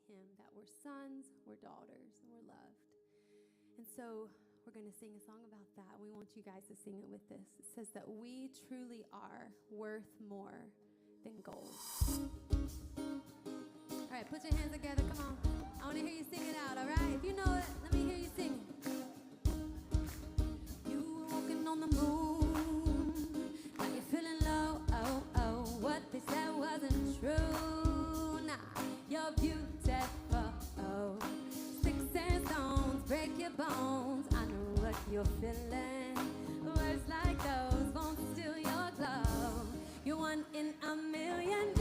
him that we're sons, we're daughters, and we're loved. And so we're going to sing a song about that. We want you guys to sing it with us. It says that we truly are worth more than gold. All right, put your hands together. Come on. I want to hear you sing it out, all right? If you know it, let me hear you sing it. You were walking on the moon. Now you're feeling low. Oh, oh. What they said wasn't true. Nah, you're beautiful. Oh, sticks and stones break your bones. I know what you're feeling. Words like those won't steal your glow. You're one in a million.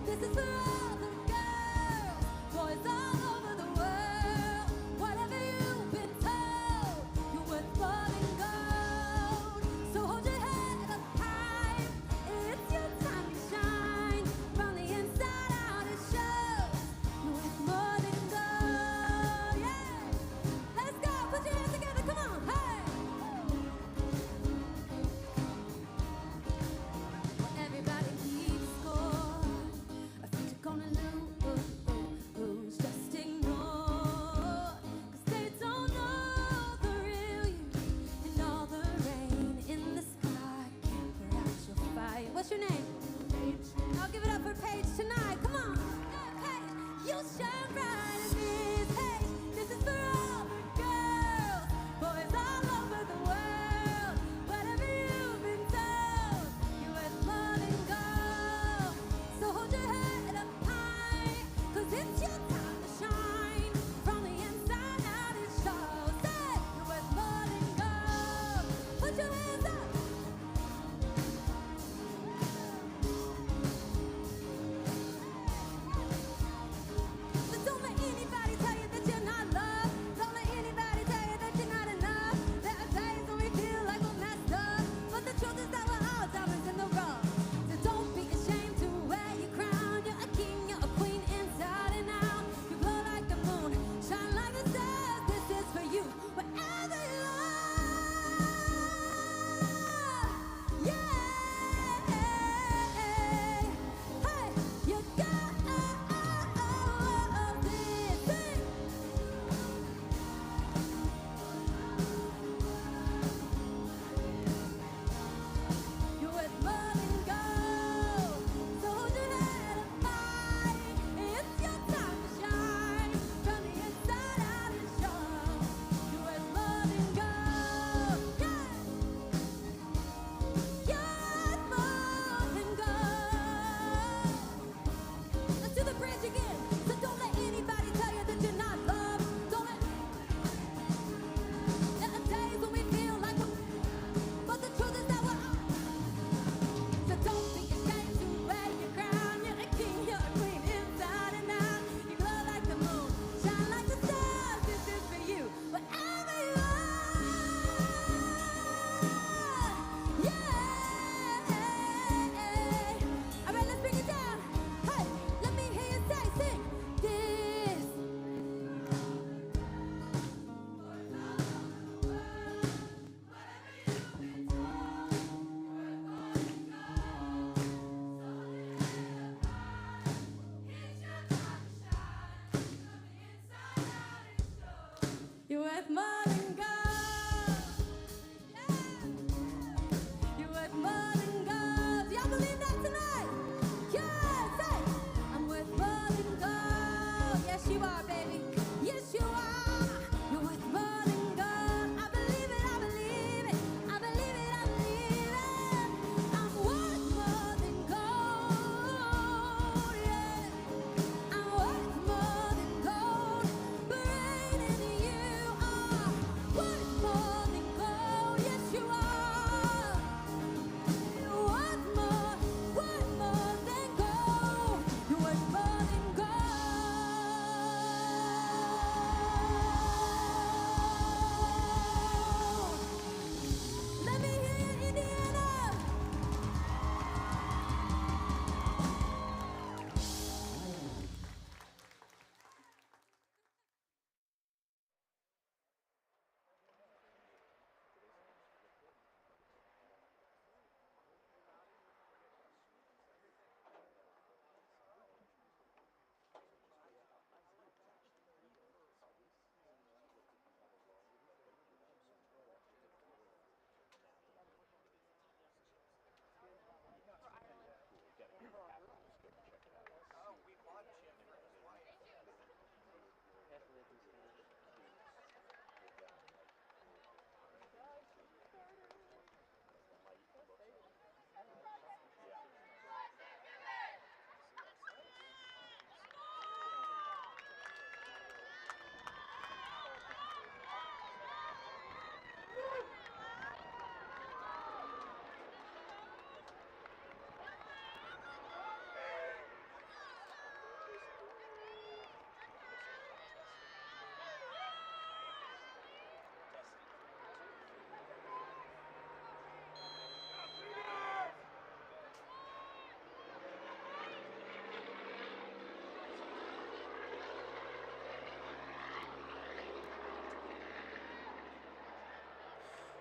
This is for all the girls, boys all over the world. Whatever you've been told, you're worth more than gold. So hold your head up high. It's your time to shine. From the inside out it shows. You're worth more than gold. Yeah, let's go. Put your hands together. Come on. Hey. Well, everybody keeps score. Gonna lose, just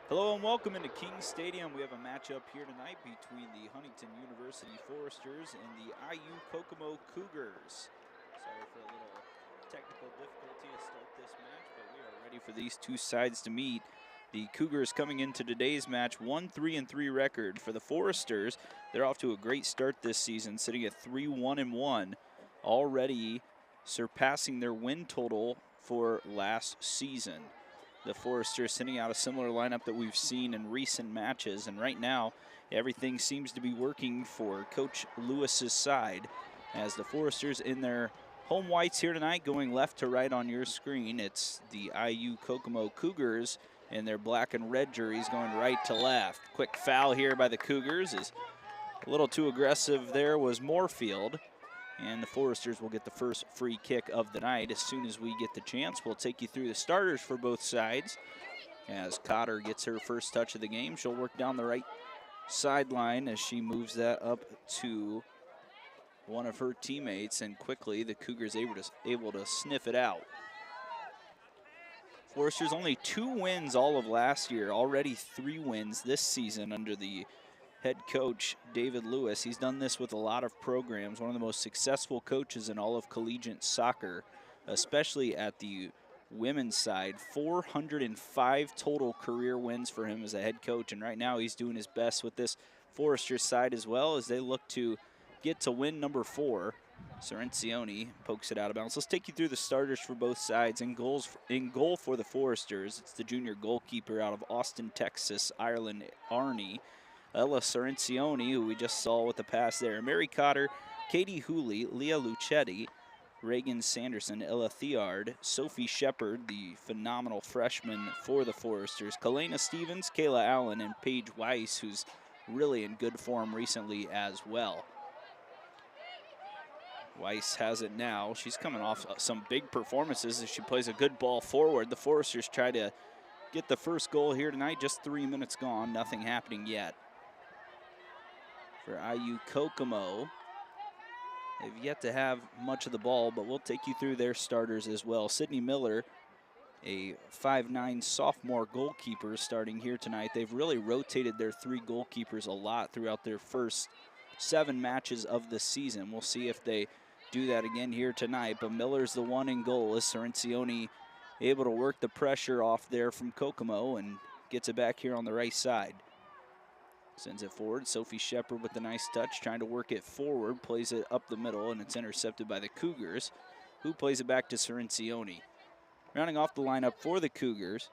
Hello and welcome into King Stadium. We have a matchup here tonight between the Huntington University Foresters and the IU Kokomo Cougars. Sorry for a little technical difficulty to start this match, but we are ready for these two sides to meet. The Cougars coming into today's match 1-3-3 record. For the Foresters, they're off to a great start this season, sitting at 3-1-1, already surpassing their win total for last season. The Foresters sending out a similar lineup that we've seen in recent matches, and right now everything seems to be working for Coach Lewis's side as the Foresters in their home whites here tonight, going left to right on your screen. It's the IU Kokomo Cougars in their black and red jerseys going right to left. Quick foul here by the Cougars is a little too aggressive there was Moorfield. And the Foresters will get the first free kick of the night. As soon as we get the chance, we'll take you through the starters for both sides. As Cotter gets her first touch of the game, she'll work down the right sideline as she moves that up to one of her teammates, and quickly the Cougars able to sniff it out. Foresters only 2 wins all of last year, already 3 wins this season under the head coach David Lewis. He's done this with a lot of programs, one of the most successful coaches in all of collegiate soccer, especially at the women's side. 405 total career wins for him as a head coach, and right now he's doing his best with this Foresters side as well as they look to get to win number 4. Sorrencioni pokes it out of bounds. Let's take you through the starters for both sides. In goal for the Foresters, it's the junior goalkeeper out of Austin, Texas, Ireland, Arnie. Ella Sorrencioni, who we just saw with the pass there. Mary Cotter, Katie Hooley, Leah Lucetti, Reagan Sanderson, Ella Theard, Sophie Shepard, the phenomenal freshman for the Foresters, Kalena Stevens, Kayla Allen, and Paige Weiss, who's really in good form recently as well. Weiss has it now. She's coming off some big performances as she plays a good ball forward. The Foresters try to get the first goal here tonight. Just 3 minutes gone, nothing happening yet. For IU Kokomo, they've yet to have much of the ball, but we'll take you through their starters as well. Sydney Miller, a 5'9" sophomore goalkeeper, starting here tonight. They've really rotated their 3 goalkeepers a lot throughout their first 7 matches of the season. We'll see if they do that again here tonight, but Miller's the one in goal as Sorrencioni able to work the pressure off there from Kokomo and gets it back here on the right side. Sends it forward. Sophie Shepard with a nice touch, trying to work it forward, plays it up the middle, and it's intercepted by the Cougars, who plays it back to Sorrencioni. Rounding off the lineup for the Cougars,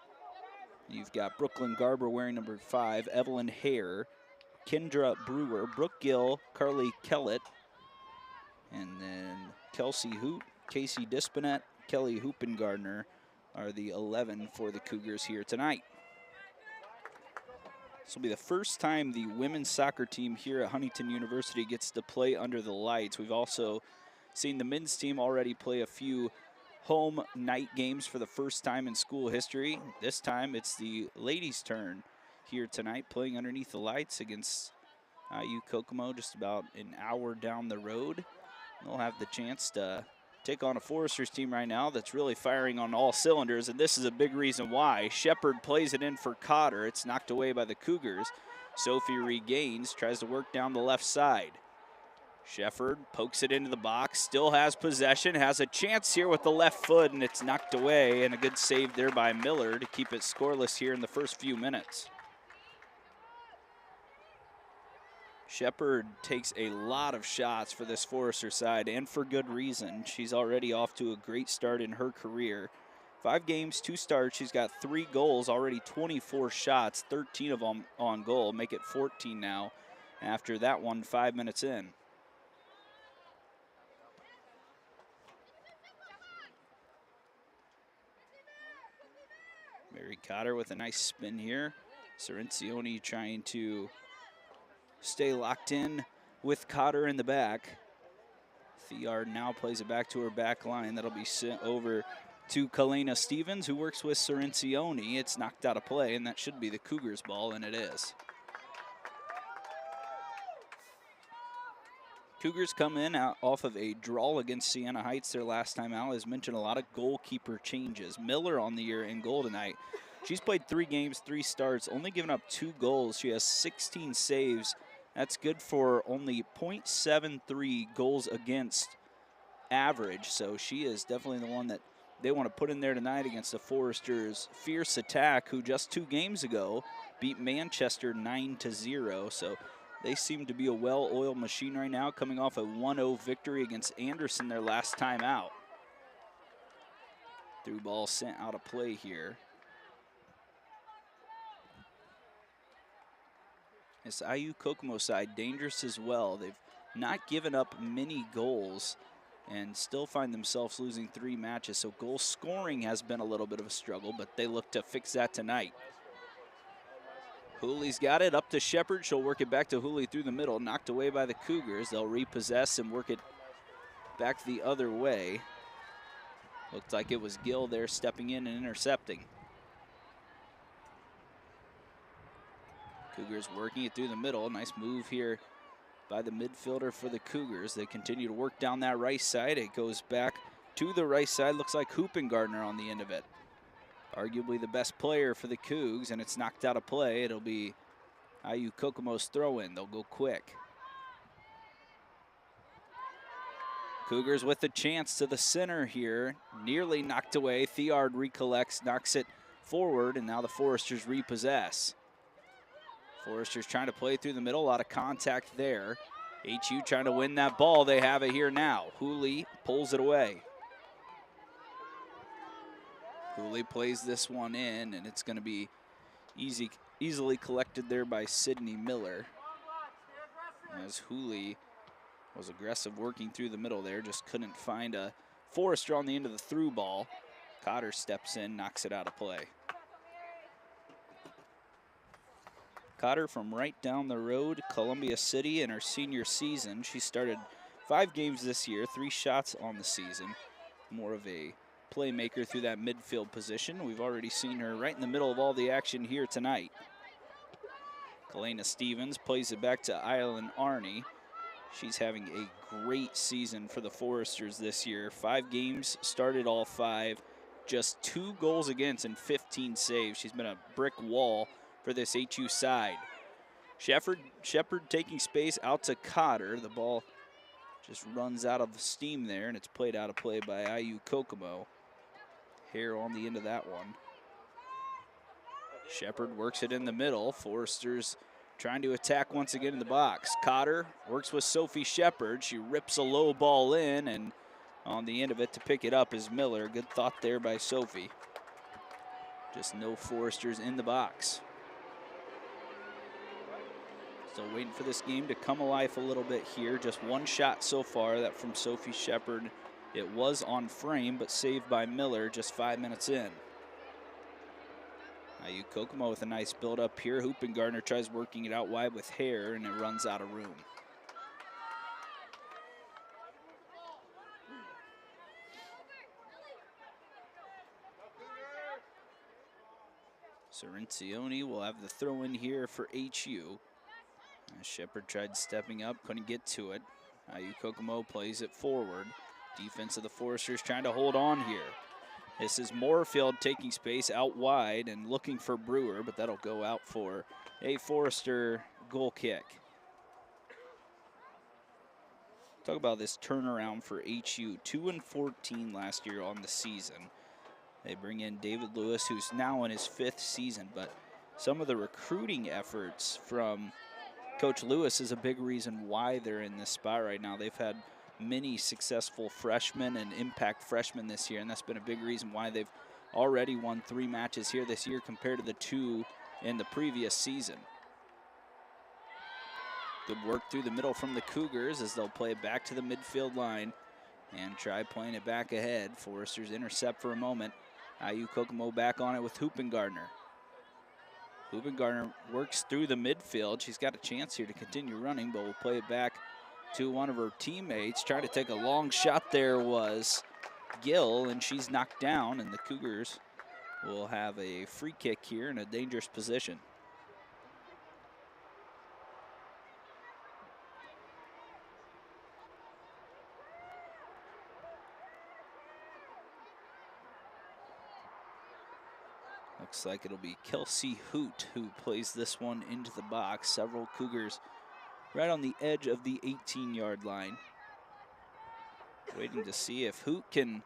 you've got Brooklyn Garber wearing number 5, Evelyn Hare, Kendra Brewer, Brooke Gill, Carly Kellett, and then Kelsey Hoot, Casey Dispinet, Kelly Hoopengardner are the 11 for the Cougars here tonight. This will be the first time the women's soccer team here at Huntington University gets to play under the lights. We've also seen the men's team already play a few home night games for the first time in school history. This time it's the ladies' turn here tonight, playing underneath the lights against IU Kokomo, just about an hour down the road. They'll have the chance to take on a Foresters team right now that's really firing on all cylinders, and this is a big reason why. Shepard plays it in for Cotter. It's knocked away by the Cougars. Sophie regains, tries to work down the left side. Shepard pokes it into the box, still has possession, has a chance here with the left foot, and it's knocked away, and a good save there by Miller to keep it scoreless here in the first few minutes. Shepard takes a lot of shots for this Forester side, and for good reason. She's already off to a great start in her career. 5 games, 2 starts. She's got 3 goals, already 24 shots, 13 of them on goal. Make it 14 now after that one 5 minutes in. Mary Cotter with a nice spin here. Sorrencioni trying to stay locked in with Cotter in the back. Theard now plays it back to her back line. That'll be sent over to Kalena Stevens, who works with Sorrencioni. It's knocked out of play, and that should be the Cougars' ball, and it is. Cougars come in off of a draw against Siena Heights their last time out. As mentioned, a lot of goalkeeper changes. Miller on the year in goal tonight. She's played 3 games, 3 starts, only given up 2 goals. She has 16 saves. That's good for only .73 goals against average. So she is definitely the one that they want to put in there tonight against the Foresters' fierce attack, who just 2 games ago beat Manchester 9-0. So they seem to be a well-oiled machine right now, coming off a 1-0 victory against Anderson their last time out. Through ball sent out of play here. This IU Kokomo side dangerous as well. They've not given up many goals and still find themselves losing 3 matches. So goal scoring has been a little bit of a struggle, but they look to fix that tonight. Hooley's got it up to Shepard. She'll work it back to Hooley through the middle, knocked away by the Cougars. They'll repossess and work it back the other way. Looked like it was Gill there stepping in and intercepting. Cougars working it through the middle. Nice move here by the midfielder for the Cougars. They continue to work down that right side. It goes back to the right side. Looks like Hoopengardner on the end of it. Arguably the best player for the Cougs, and it's knocked out of play. It'll be IU Kokomo's throw-in. They'll go quick. Cougars with the chance to the center here. Nearly knocked away. Theard recollects, knocks it forward, and now the Foresters repossess. Foresters trying to play through the middle. A lot of contact there. HU trying to win that ball. They have it here now. Hooley pulls it away. Hooley plays this one in, and it's going to be easily collected there by Sydney Miller. As Hooley was aggressive working through the middle there, just couldn't find a Forester on the end of the through ball. Cotter steps in, knocks it out of play. Cotter from right down the road, Columbia City, in her senior season. She started 5 games this year, 3 shots on the season. More of a playmaker through that midfield position. We've already seen her right in the middle of all the action here tonight. Kalena Stevens plays it back to Island Arney. She's having a great season for the Foresters this year. 5 games, started all 5. Just 2 goals against and 15 saves. She's been a brick wall for this HU side. Shepard taking space out to Cotter. The ball just runs out of steam there, and it's played out of play by IU Kokomo. Hair on the end of that one. Shepard works it in the middle. Foresters trying to attack once again in the box. Cotter works with Sophie Shepard. She rips a low ball in, and on the end of it to pick it up is Miller. Good thought there by Sophie. Just no Foresters in the box. Still waiting for this game to come alive a little bit here. Just 1 shot so far, that from Sophie Shepard. It was on frame, but saved by Miller just 5 minutes in. IU Kokomo with a nice build up here. Hoopengardner tries working it out wide with Hare, and it runs out of room. Cerencioni will have the throw in here for HU. Shepard tried stepping up, couldn't get to it. IU Kokomo plays it forward. Defense of the Foresters trying to hold on here. This is Moorfield taking space out wide and looking for Brewer, but that'll go out for a Forester goal kick. Talk about this turnaround for HU. 2-14 last year on the season. They bring in David Lewis, who's now in his 5th season, but some of the recruiting efforts from Coach Lewis is a big reason why they're in this spot right now. They've had many successful freshmen and impact freshmen this year, and that's been a big reason why they've already won 3 matches here this year compared to the 2 in the previous season. Good work through the middle from the Cougars as they'll play it back to the midfield line and try playing it back ahead. Foresters intercept for a moment. IU Kokomo back on it with Hoopengardner. Hoopengardner works through the midfield. She's got a chance here to continue running, but we'll play it back to one of her teammates. Trying to take a long shot there was Gill, and she's knocked down, and the Cougars will have a free kick here in a dangerous position. The Looks like it'll be Kelsey Hoot who plays this one into the box. Several Cougars right on the edge of the 18-yard line. Waiting to see if Hoot can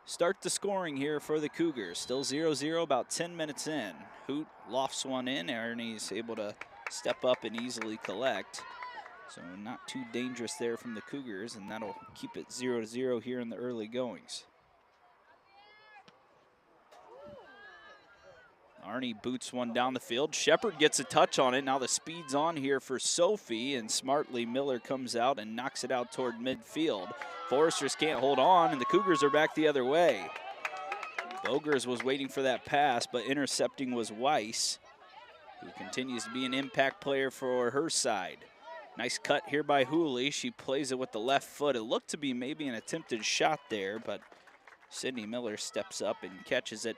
start the scoring here for the Cougars. Still 0-0, about 10 minutes in. Hoot lofts one in. Ernie's able to step up and easily collect. So not too dangerous there from the Cougars, and that'll keep it 0-0 here in the early goings. Arnie boots one down the field. Shepard gets a touch on it. Now the speed's on here for Sophie, and smartly Miller comes out and knocks it out toward midfield. Foresters can't hold on, and the Cougars are back the other way. Bogers was waiting for that pass, but intercepting was Weiss, who continues to be an impact player for her side. Nice cut here by Hooley. She plays it with the left foot. It looked to be maybe an attempted shot there, but Sydney Miller steps up and catches it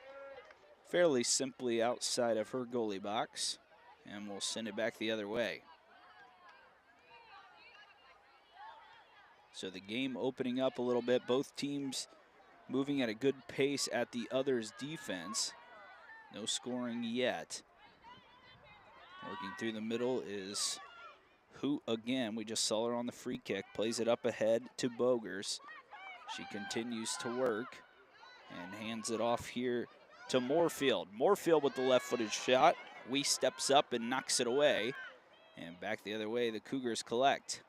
fairly simply outside of her goalie box, and we'll send it back the other way. So the game opening up a little bit. Both teams moving at a good pace at the other's defense. No scoring yet. Working through the middle is Hoot again. We just saw her on the free kick. Plays it up ahead to Bogers. She continues to work and hands it off here to Moorfield. Moorfield with the left-footed shot. Weiss steps up and knocks it away. And back the other way, the Cougars collect.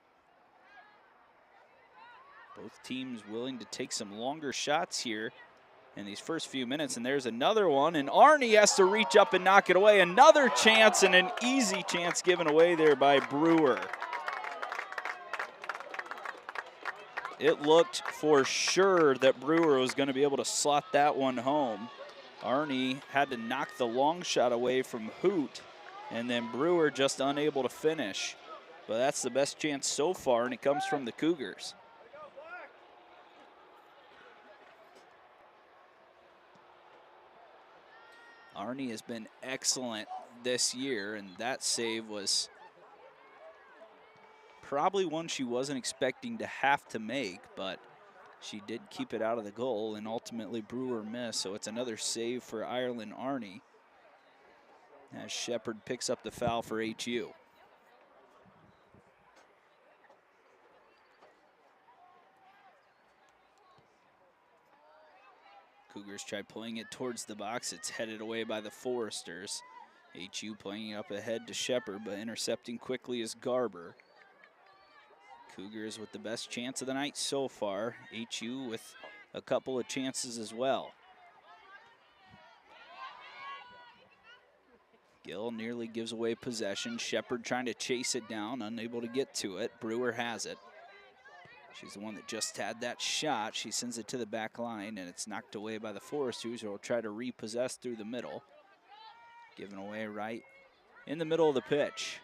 Both teams willing to take some longer shots here in these first few minutes. And there's another one, and Arnie has to reach up and knock it away. Another chance, and an easy chance given away there by Brewer. It looked for sure that Brewer was going to be able to slot that one home. Arnie had to knock the long shot away from Hoot, and then Brewer just unable to finish. But that's the best chance so far, and it comes from the Cougars. Arnie has been excellent this year, and that save was probably one she wasn't expecting to have to make, but she did keep it out of the goal, and ultimately Brewer missed, so it's another save for Ireland Arnie as Shepard picks up the foul for HU. Cougars try playing it towards the box. It's headed away by the Foresters. HU playing it up ahead to Shepard, but intercepting quickly is Garber. Cougars with the best chance of the night so far. HU with a couple of chances as well. Gill nearly gives away possession. Shepard trying to chase it down, unable to get to it. Brewer has it. She's the one that just had that shot. She sends it to the back line, and it's knocked away by the Foresters, who will try to repossess through the middle. Given away right in the middle of the pitch.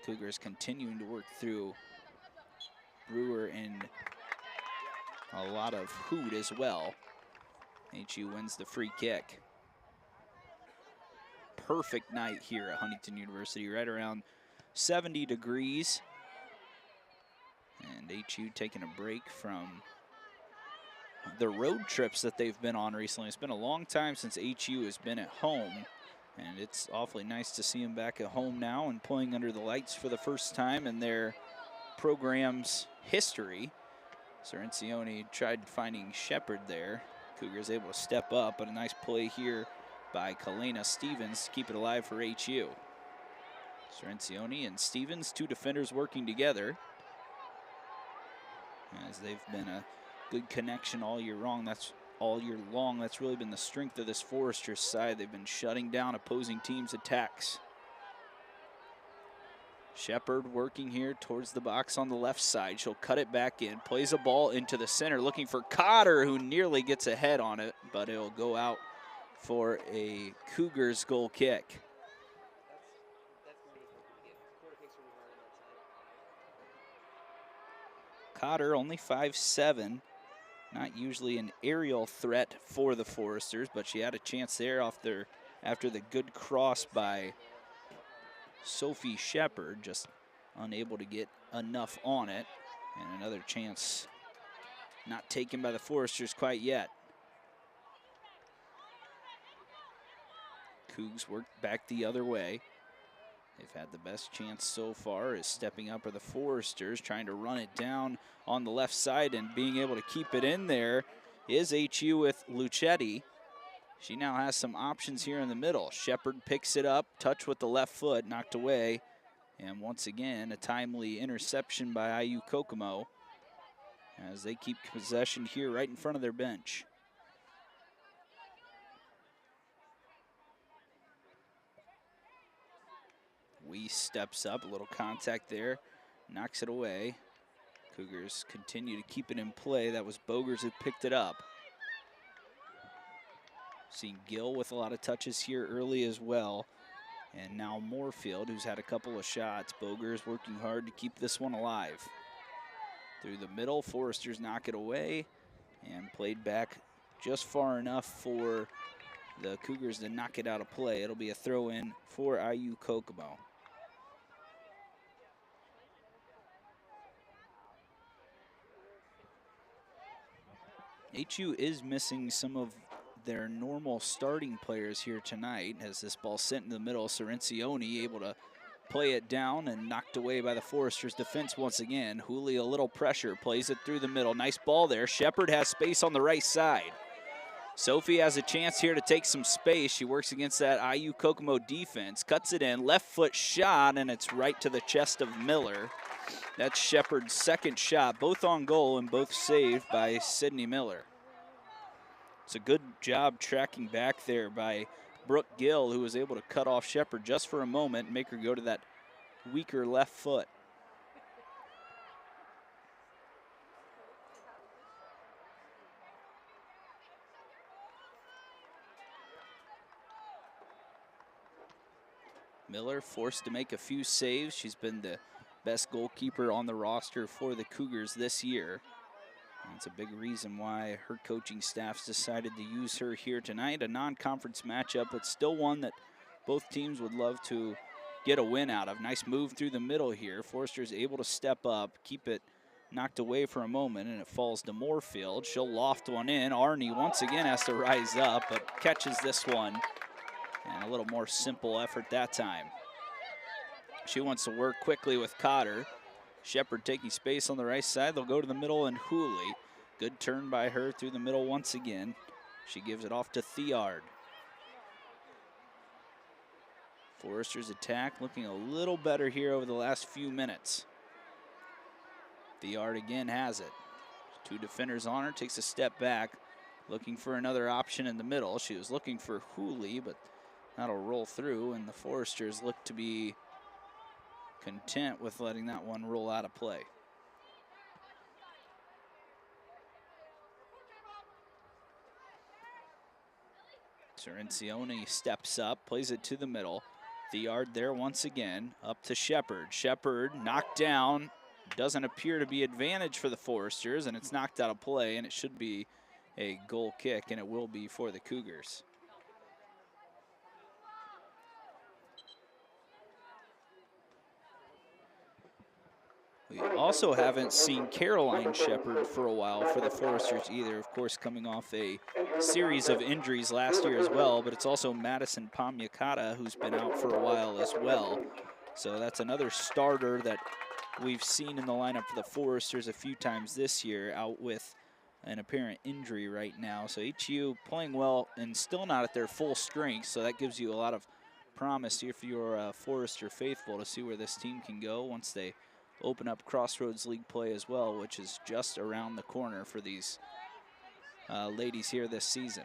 Cougars continuing to work through Brewer and a lot of Hoot as well. HU wins the free kick. Perfect night here at Huntington University, right around 70 degrees. And HU taking a break from the road trips that they've been on recently. It's been a long time since HU has been at home, and it's awfully nice to see them back at home now and playing under the lights for the first time in their program's history. Cerencioni tried finding Shepard there. Cougars able to step up, but a nice play here by Kalena Stevens to keep it alive for HU. Cerencioni and Stevens, two defenders working together, as they've been a good connection all year long. That's really been the strength of this Foresters side. They've been shutting down opposing teams' attacks. Shepard working here towards the box on the left side. She'll cut it back in, plays a ball into the center, looking for Cotter, who nearly gets a head on it, but it'll go out for a Cougars goal kick. Cotter, only 5'7", not usually an aerial threat for the Foresters, but she had a chance there after the good cross by Sophie Shepard, just unable to get enough on it. And another chance not taken by the Foresters quite yet. Cougs work back the other way. They've had the best chance so far. Is stepping up are the Foresters, trying to run it down on the left side and being able to keep it in there is HU with Lucetti. She now has some options here in the middle. Shepard picks it up, touch with the left foot, knocked away. And once again, a timely interception by IU Kokomo as they keep possession here right in front of their bench. Weiss steps up, a little contact there, knocks it away. Cougars continue to keep it in play. That was Bogers who picked it up. Seen Gill with a lot of touches here early as well. And now Moorfield, who's had a couple of shots. Bogers working hard to keep this one alive. Through the middle, Foresters knock it away and played back just far enough for the Cougars to knock it out of play. It'll be a throw in for IU Kokomo. HU is missing some of their normal starting players here tonight as this ball sent in the middle. Cerencioni able to play it down and knocked away by the Foresters defense once again. Hooley a little pressure, plays it through the middle. Nice ball there. Shepard has space on the right side. Sophie has a chance here to take some space. She works against that IU Kokomo defense, cuts it in, left foot shot, and it's right to the chest of Miller. That's Shepard's second shot, both on goal and both saved by Sydney Miller. It's a good job tracking back there by Brooke Gill, who was able to cut off Shepard just for a moment and make her go to that weaker left foot. Miller forced to make a few saves. She's been the best goalkeeper on the roster for the Cougars this year. That's a big reason why her coaching staff's decided to use her here tonight. A non-conference matchup, but still one that both teams would love to get a win out of. Nice move through the middle here. Forster's able to step up, keep it knocked away for a moment, and it falls to Moorfield. She'll loft one in. Arnie once again has to rise up, but catches this one. And a little more simple effort that time. She wants to work quickly with Cotter. Shepard taking space on the right side. They'll go to the middle and Hooley. Good turn by her through the middle once again. She gives it off to Theard. Foresters attack looking a little better here over the last few minutes. Theard again has it. Two defenders on her, takes a step back, looking for another option in the middle. She was looking for Hooley, but that'll roll through, and the Foresters look to be content with letting that one roll out of play. Cerencioni steps up, plays it to the middle. Theard there once again, up to Shepard. Shepard knocked down. Doesn't appear to be advantage for the Foresters, and it's knocked out of play, and it should be a goal kick, and it will be for the Cougars. We also haven't seen Caroline Shepard for a while for the Foresters either, of course coming off a series of injuries last year as well, but it's also Madison Pamyakata who's been out for a while as well. So that's another starter that we've seen in the lineup for the Foresters a few times this year, out with an apparent injury right now. So HU playing well and still not at their full strength, so that gives you a lot of promise here for your Forester faithful to see where this team can go once they open up Crossroads League play as well, which is just around the corner for these ladies here this season.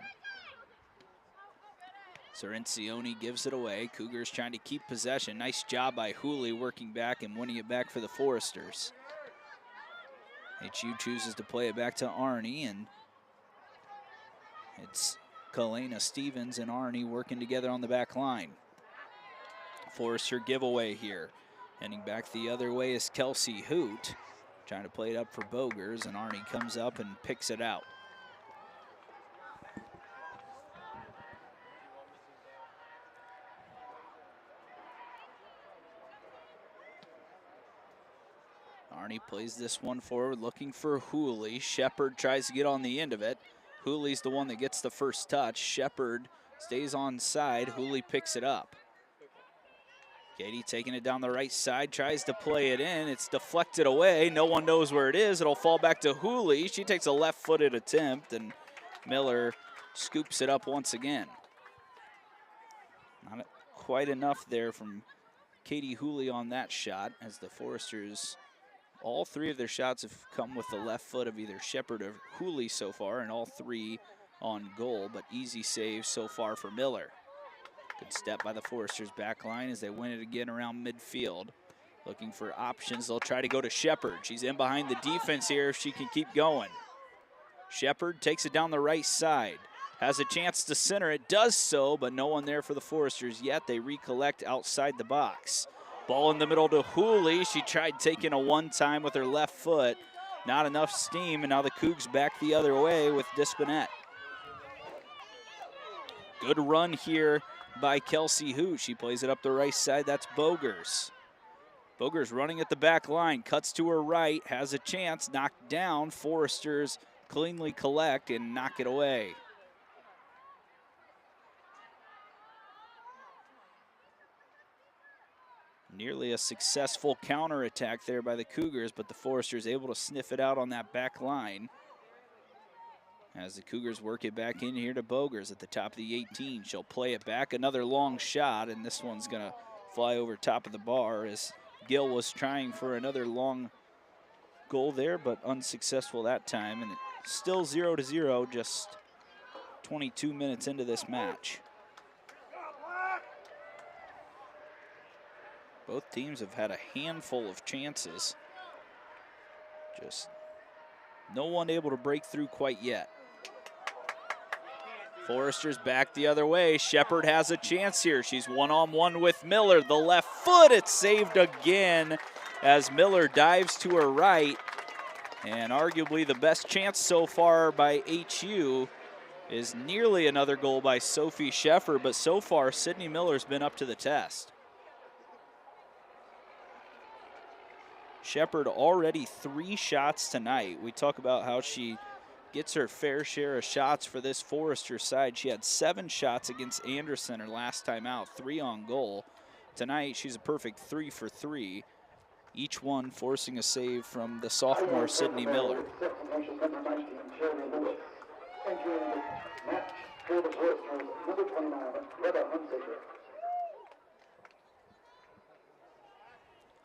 Cerencioni gives it away. Cougars trying to keep possession. Nice job by Hooley working back and winning it back for the Foresters. HU chooses to play it back to Arnie, and it's Kalena Stevens and Arnie working together on the back line. Forester giveaway here. Heading back the other way is Kelsey Hoot, trying to play it up for Bogers, and Arnie comes up and picks it out. Arnie plays this one forward, looking for Hooley. Shepard tries to get on the end of it. Hooley's the one that gets the first touch. Shepard stays on side. Hooley picks it up. Katie taking it down the right side, tries to play it in. It's deflected away. No one knows where it is. It'll fall back to Hooley. She takes a left-footed attempt, and Miller scoops it up once again. Not quite enough there from Katie Hooley on that shot, as the Foresters, all three of their shots have come with the left foot of either Shepard or Hooley so far, and all three on goal, but easy save so far for Miller. Good step by the Foresters back line as they win it again around midfield. Looking for options. They'll try to go to Shepard. She's in behind the defense here if she can keep going. Shepard takes it down the right side. Has a chance to center. It does so, but no one there for the Foresters yet. They recollect outside the box. Ball in the middle to Hooley. She tried taking a one-time with her left foot. Not enough steam, and now the Cougs back the other way with Dispinette. Good run here by Kelsey Hoot. She plays it up the right side. That's Bogers. Bogers running at the back line. Cuts to her right. Has a chance. Knocked down. Foresters cleanly collect and knock it away. Nearly a successful counterattack there by the Cougars, but the Foresters able to sniff it out on that back line. As the Cougars work it back in here to Bogers at the top of the 18. She'll play it back. Another long shot, and this one's going to fly over top of the bar as Gill was trying for another long goal there, but unsuccessful that time. And it's still 0-0, just 22 minutes into this match. Both teams have had a handful of chances. Just no one able to break through quite yet. Foresters back the other way. Shepard has a chance here. She's one-on-one with Miller. The left foot, it's saved again as Miller dives to her right. And arguably the best chance so far by HU is nearly another goal by Sophie Sheffer, but so far Sydney Miller's been up to the test. Shepard already 3 shots tonight. We talk about how she gets her fair share of shots for this Forester side. She had 7 shots against Anderson her last time out, 3 on goal. Tonight, she's a perfect 3 for 3, each one forcing a save from the sophomore Sydney Miller.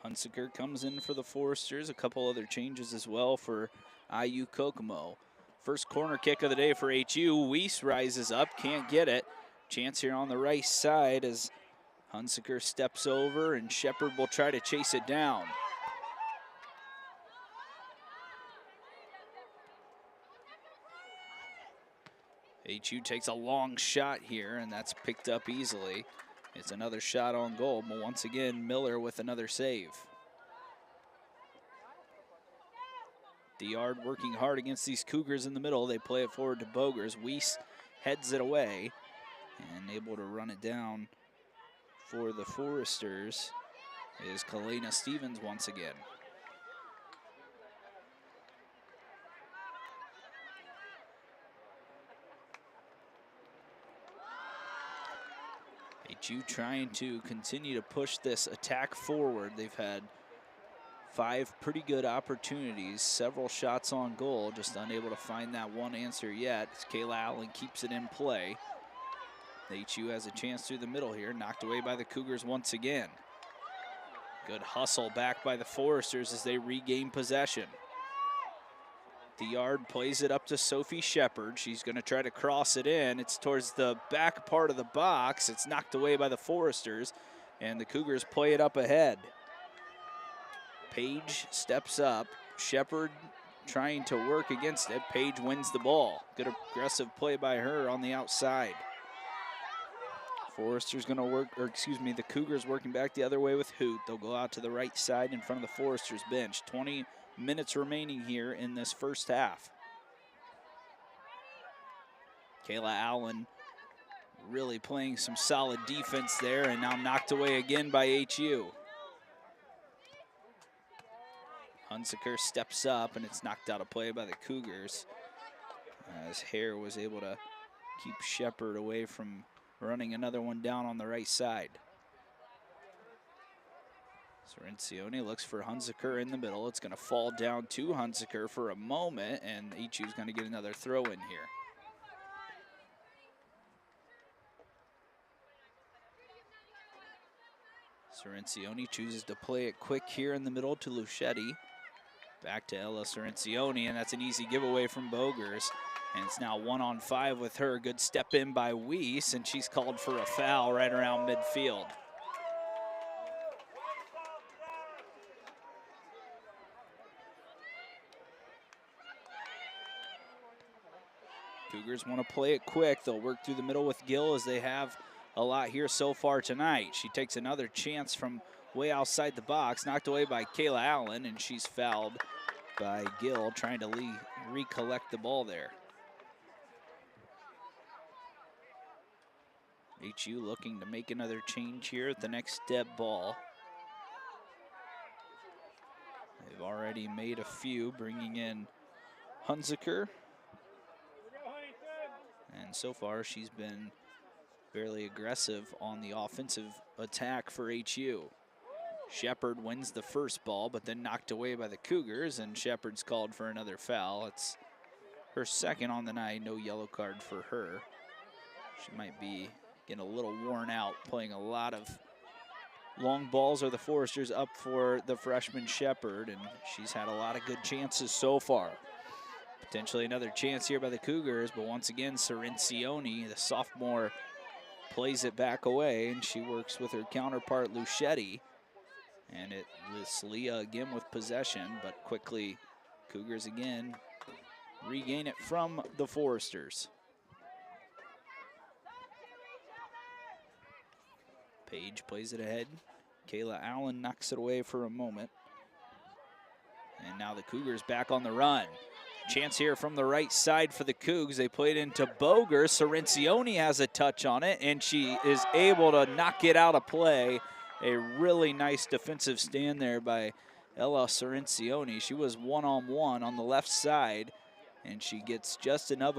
Hunsaker comes in for the Foresters. A couple other changes as well for IU Kokomo. First corner kick of the day for HU. Weiss rises up, can't get it. Chance here on the right side as Hunsaker steps over and Shepard will try to chase it down. HU takes a long shot here, and that's picked up easily. It's another shot on goal, but once again, Miller with another save. Diard working hard against these Cougars in the middle. They play it forward to Bogers. Weiss heads it away and able to run it down for the Foresters is Kalena Stevens once again. HU trying to continue to push this attack forward. They've had 5 pretty good opportunities, several shots on goal, just unable to find that one answer yet. As Kayla Allen keeps it in play. HU has a chance through the middle here, knocked away by the Cougars once again. Good hustle back by the Foresters as they regain possession. Diard plays it up to Sophie Shepard. She's going to try to cross it in. It's towards the back part of the box. It's knocked away by the Foresters, and the Cougars play it up ahead. Page steps up. Shepard trying to work against it. Page wins the ball. Good aggressive play by her on the outside. Foresters going to work, or excuse me, the Cougars working back the other way with Hoot. They'll go out to the right side in front of the Foresters bench. 20 minutes remaining here in this first half. Kayla Allen really playing some solid defense there, and now knocked away again by HU. Hunsaker steps up, and it's knocked out of play by the Cougars as Hare was able to keep Shepard away from running another one down on the right side. Cerencioni looks for Hunziker in the middle. It's going to fall down to Hunziker for a moment, and Ichiu's going to get another throw in here. Cerencioni chooses to play it quick here in the middle to Luchetti. Back to Ella Cerencioni, and that's an easy giveaway from Bogers. And it's now 1-on-5 with her. Good step in by Weiss, and she's called for a foul right around midfield. Cougars want to play it quick. They'll work through the middle with Gill as they have a lot here so far tonight. She takes another chance from way outside the box, knocked away by Kayla Allen, and she's fouled by Gill trying to recollect the ball there. HU looking to make another change here at the next dead ball. They've already made a few, bringing in Hunziker. And so far, she's been fairly aggressive on the offensive attack for HU. Shepard wins the first ball, but then knocked away by the Cougars, and Shepard's called for another foul. It's her second on the night, no yellow card for her. She might be getting a little worn out, playing a lot of long balls are the Foresters up for the freshman Shepard, and she's had a lot of good chances so far. Potentially another chance here by the Cougars, but once again, Cerencioni, the sophomore, plays it back away, and she works with her counterpart, Luchetti. And it lists Leah again with possession, but quickly, Cougars again regain it from the Foresters. Page plays it ahead. Kayla Allen knocks it away for a moment. And now the Cougars back on the run. Chance here from the right side for the Cougs. They played into Boger. Cerencioni has a touch on it, and she is able to knock it out of play. A really nice defensive stand there by Ella Cerencioni. She was one-on-one on the left side, and she gets just enough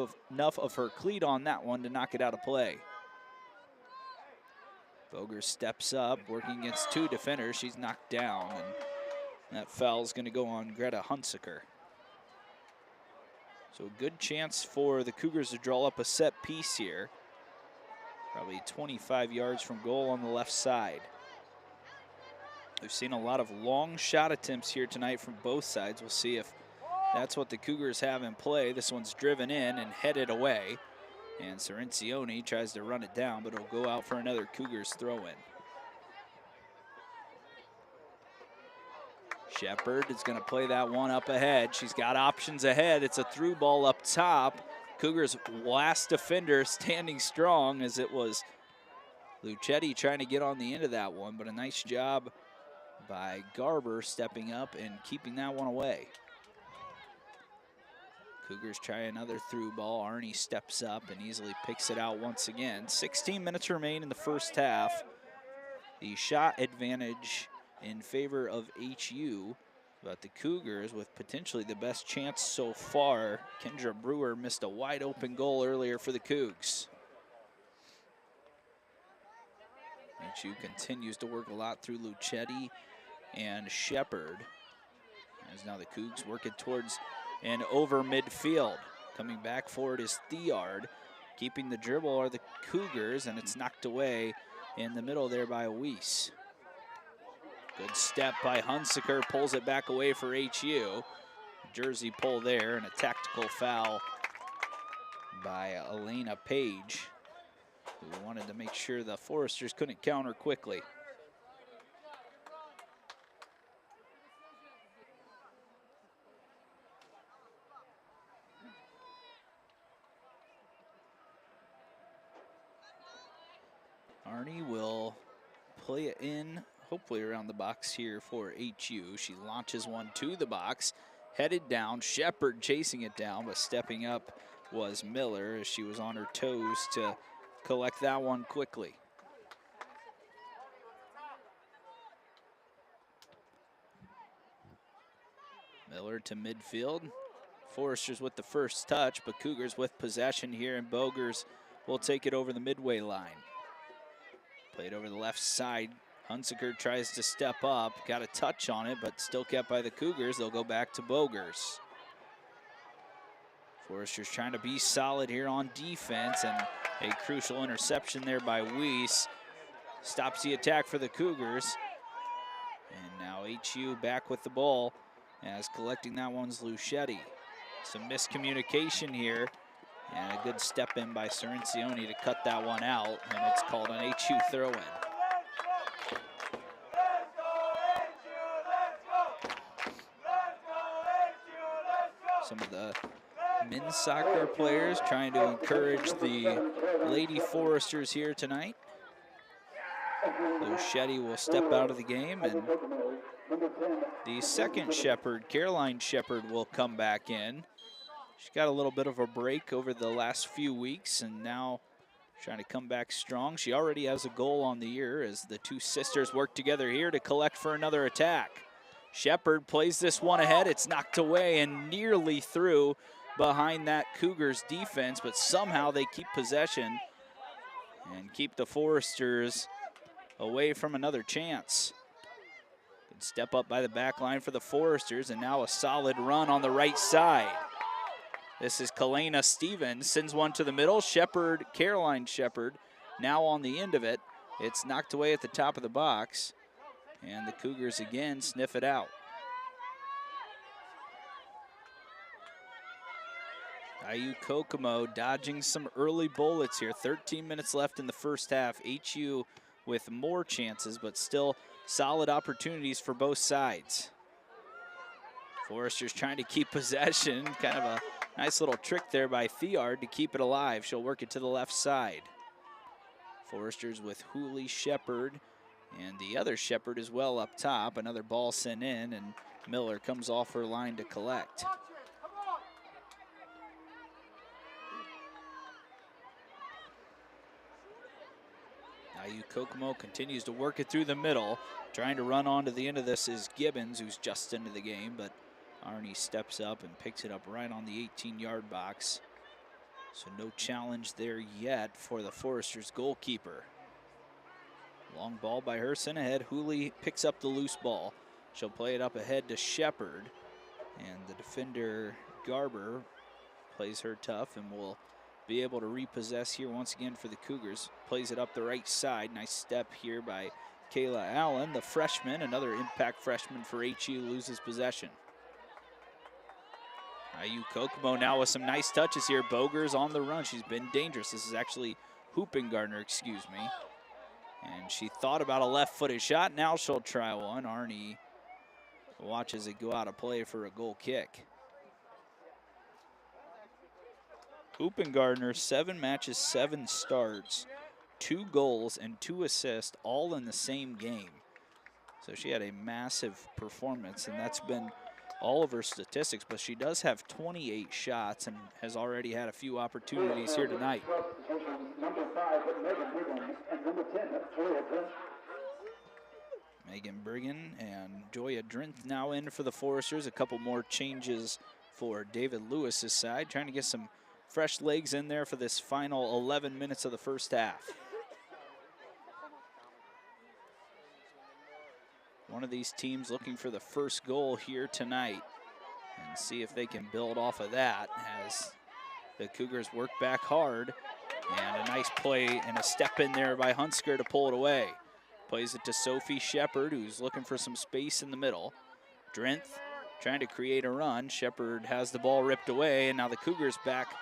of her cleat on that one to knock it out of play. Boger steps up, working against two defenders. She's knocked down, and that foul's going to go on Greta Hunziker. So a good chance for the Cougars to draw up a set piece here. Probably 25 yards from goal on the left side. We've seen a lot of long shot attempts here tonight from both sides. We'll see if that's what the Cougars have in play. This one's driven in and headed away. And Cerencioni tries to run it down, but it'll go out for another Cougars throw-in. Shepard is going to play that one up ahead. She's got options ahead. It's a through ball up top. Cougars' last defender standing strong, as it was Luchetti trying to get on the end of that one, but a nice job by Garber stepping up and keeping that one away. Cougars try another through ball. Arnie steps up and easily picks it out once again. 16 minutes remain in the first half. The shot advantage in favor of HU, but the Cougars with potentially the best chance so far. Kendra Brewer missed a wide open goal earlier for the Cougs. HU continues to work a lot through Luchetti and Shepard. As now the Cougs working towards and over midfield. Coming back forward is Theard. Keeping the dribble are the Cougars, and it's knocked away in the middle there by Weiss. Good step by Hunziker, pulls it back away for HU. Jersey pull there, and a tactical foul by Elena Page, who wanted to make sure the Foresters couldn't counter quickly. Arnie will play it in, hopefully around the box here for HU. She launches one to the box, headed down. Shepard chasing it down, but stepping up was Miller as she was on her toes to collect that one quickly. Miller to midfield. Foresters with the first touch, but Cougars with possession here, and Bogers will take it over the midway line. Played over the left side. Hunziker tries to step up, got a touch on it, but still kept by the Cougars. They'll go back to Bogers. Foresters trying to be solid here on defense, and a crucial interception there by Weiss stops the attack for the Cougars. And now HU back with the ball, as collecting that one's Luchetti. Some miscommunication here, and a good step in by Cirencione to cut that one out, and it's called an HU throw-in. Some of the men's soccer players trying to encourage the Lady Foresters here tonight. Luchetti will step out of the game, and the second Shepherd, Caroline Shepherd, will come back in. She's got a little bit of a break over the last few weeks, and now trying to come back strong. She already has a goal on the year as the two sisters work together here to collect for another attack. Shepherd plays this one ahead. It's knocked away and nearly through behind that Cougars defense, but somehow they keep possession and keep the Foresters away from another chance. Good step up by the back line for the Foresters, and now a solid run on the right side. This is Kalena Stevens, sends one to the middle. Shepherd, Caroline Shepherd, now on the end of it. It's knocked away at the top of the box, and the Cougars again sniff it out. IU Kokomo dodging some early bullets here. 13 minutes left in the first half. HU with more chances, but still solid opportunities for both sides. Foresters trying to keep possession. Kind of a nice little trick there by Theard to keep it alive. She'll work it to the left side. Foresters with Hooley, Shepherd, and the other Shepherd as well up top. Another ball sent in, and Miller comes off her line to collect. IU Kokomo continues to work it through the middle. Trying to run onto the end of this is Gibbons, who's just into the game, but Arnie steps up and picks it up right on the 18-yard box. So no challenge there yet for the Foresters goalkeeper. Long ball by her, sent ahead. Hooley picks up the loose ball. She'll play it up ahead to Shepherd, and the defender Garber plays her tough and will be able to repossess here once again for the Cougars. Plays it up the right side. Nice step here by Kayla Allen, the freshman. Another impact freshman for HU loses possession. IU Kokomo now with some nice touches here. Bogers on the run. She's been dangerous. This is actually Hoopengardner, excuse me. And she thought about a left-footed shot. Now she'll try one. Arnie watches it go out of play for a goal kick. Hoopengardner, 7 matches, 7 starts, 2 goals and 2 assists, all in the same game. So she had a massive performance, and that's been all of her statistics, but she does have 28 shots and has already had a few opportunities here tonight. Megan Brigham and Joya Drinth now in for the Foresters. A couple more changes for David Lewis's side, trying to get some fresh legs in there for this final 11 minutes of the first half. One of these teams looking for the first goal here tonight and see if they can build off of that as the Cougars work back hard. And a nice play and a step in there by Hunsker to pull it away. Plays it to Sophie Shepherd, who's looking for some space in the middle. Drinth trying to create a run. Shepherd has the ball ripped away, and now the Cougars back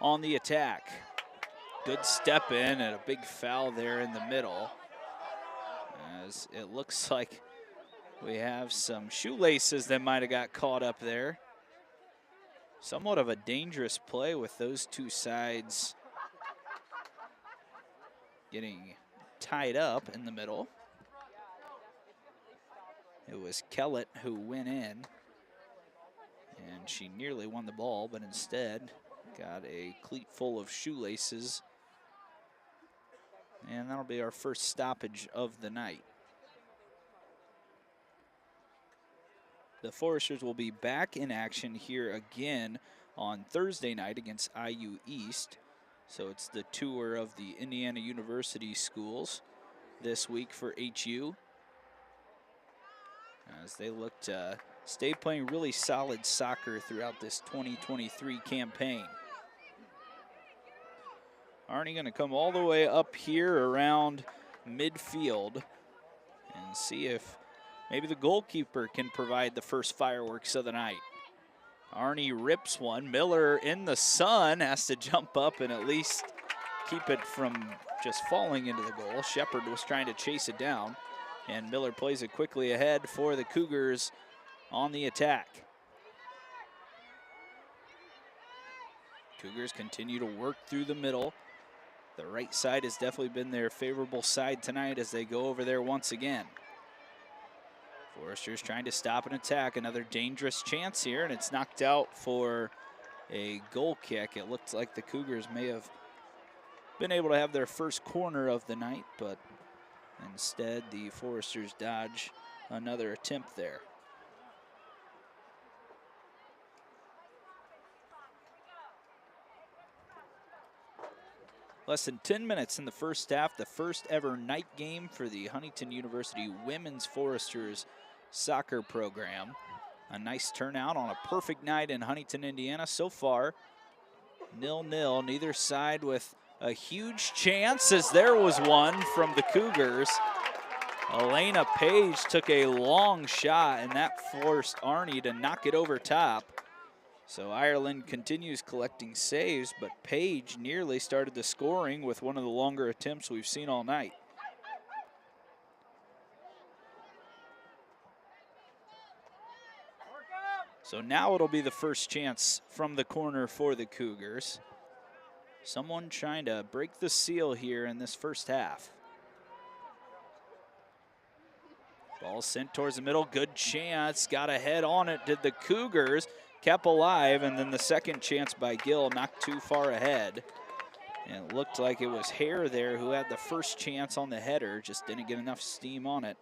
on the attack. Good step in and a big foul there in the middle, as it looks like we have some shoelaces that might have got caught up there. Somewhat of a dangerous play with those two sides getting tied up in the middle. It was Kellett who went in, and she nearly won the ball, but instead got a cleat full of shoelaces. And that'll be our first stoppage of the night. The Foresters will be back in action here again on Thursday night against IU East. So it's the tour of the Indiana University schools this week for HU, as they look to stay playing really solid soccer throughout this 2023 campaign. Arnie going to come all the way up here around midfield and see if maybe the goalkeeper can provide the first fireworks of the night. Arnie rips one. Miller in the sun has to jump up and at least keep it from just falling into the goal. Shepard was trying to chase it down, and Miller plays it quickly ahead for the Cougars on the attack. Cougars continue to work through the middle. The right side has definitely been their favorable side tonight as they go over there once again. Foresters trying to stop an attack. Another dangerous chance here, and it's knocked out for a goal kick. It looked like the Cougars may have been able to have their first corner of the night, but instead the Foresters dodge another attempt there. Less than 10 minutes in the first half, the first ever night game for the Huntington University Women's Foresters soccer program. A nice turnout on a perfect night in Huntington, Indiana. So far, 0-0, neither side with a huge chance, as there was one from the Cougars. Elena Page took a long shot, and that forced Arnie to knock it over top. So Ireland continues collecting saves, but Page nearly started the scoring with one of the longer attempts we've seen all night. So now it'll be the first chance from the corner for the Cougars. Someone trying to break the seal here in this first half. Ball sent towards the middle, good chance, got a head on it, did the Cougars. Kept alive, and then the second chance by Gill knocked too far ahead. And it looked like it was Hare there who had the first chance on the header, just didn't get enough steam on it.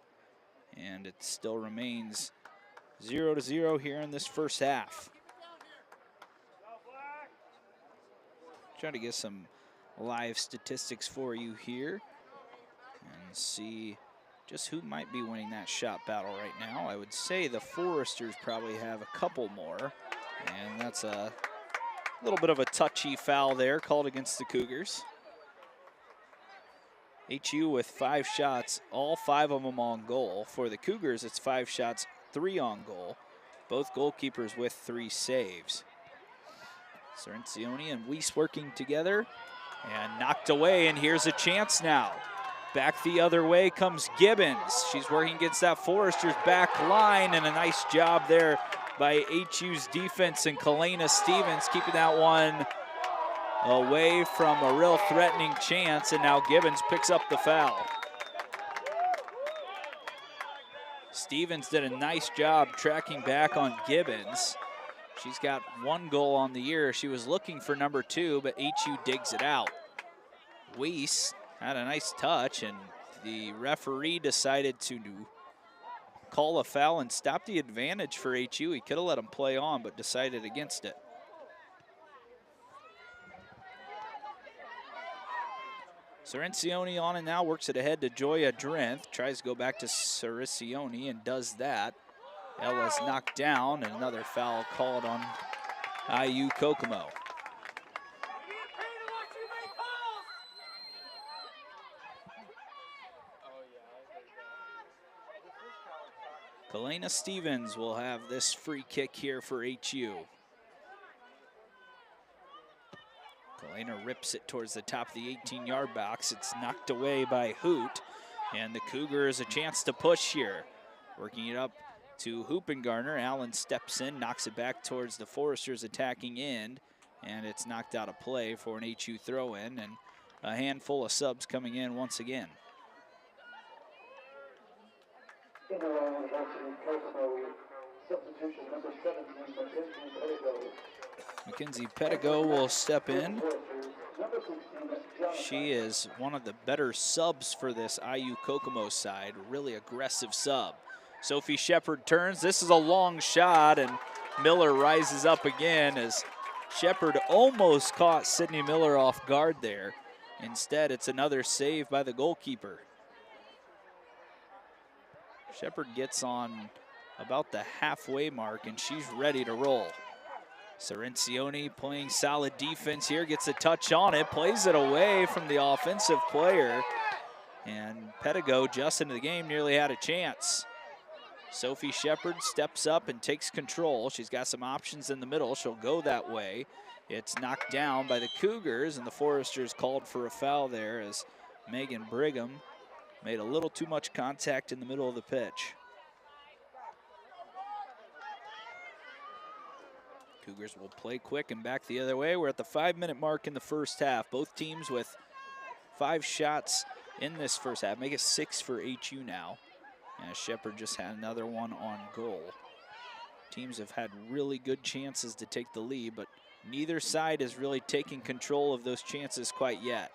And it still remains 0-0 here in this first half. Trying to get some live statistics for you here and see just who might be winning that shot battle right now. I would say the Foresters probably have a couple more, and that's a little bit of a touchy foul there called against the Cougars. HU with 5 shots, all 5 of them on goal. For the Cougars, it's 5 shots, 3 on goal. Both goalkeepers with 3 saves. Cerencioni and Weiss working together, and knocked away, and here's a chance now. Back the other way comes Gibbons. She's working against that Foresters back line, and a nice job there by HU's defense, and Kalena Stevens keeping that one away from a real threatening chance, and now Gibbons picks up the foul. Stevens did a nice job tracking back on Gibbons. She's got 1 goal on the year. She was looking for number 2, but HU digs it out. Weiss had a nice touch, and the referee decided to call a foul and stop the advantage for HU. He could have let them play on, but decided against it. Cerencioni on and now, works it ahead to Joya Drenth. Tries to go back to Cerencioni and does that. Ella's knocked down, and another foul called on IU Kokomo. Kalena Stevens will have this free kick here for HU. Kalena rips it towards the top of the 18-yard box. It's knocked away by Hoot, and the Cougars a chance to push here. Working it up to Hoopengarner. Allen steps in, knocks it back towards the Foresters' attacking end, and it's knocked out of play for an HU throw-in, and a handful of subs coming in once again. Substitution number 17, Mackenzie Pettigo will step in. She is one of the better subs for this IU Kokomo side, really aggressive sub. Sophie Shepard turns. This is a long shot, and Miller rises up again as Shepard almost caught Sydney Miller off guard there. Instead, it's another save by the goalkeeper. Shepard gets on about the halfway mark, and she's ready to roll. Cerencioni playing solid defense here, gets a touch on it, plays it away from the offensive player, and Pedigo just into the game nearly had a chance. Sophie Shepard steps up and takes control. She's got some options in the middle. She'll go that way. It's knocked down by the Cougars, and the Foresters called for a foul there as Megan Brigham made a little too much contact in the middle of the pitch. Cougars will play quick and back the other way. We're at the 5-minute mark in the first half. Both teams with 5 shots in this first half. Make it 6 for HU now. And Shepard just had another one on goal. Teams have had really good chances to take the lead, but neither side has really taken control of those chances quite yet.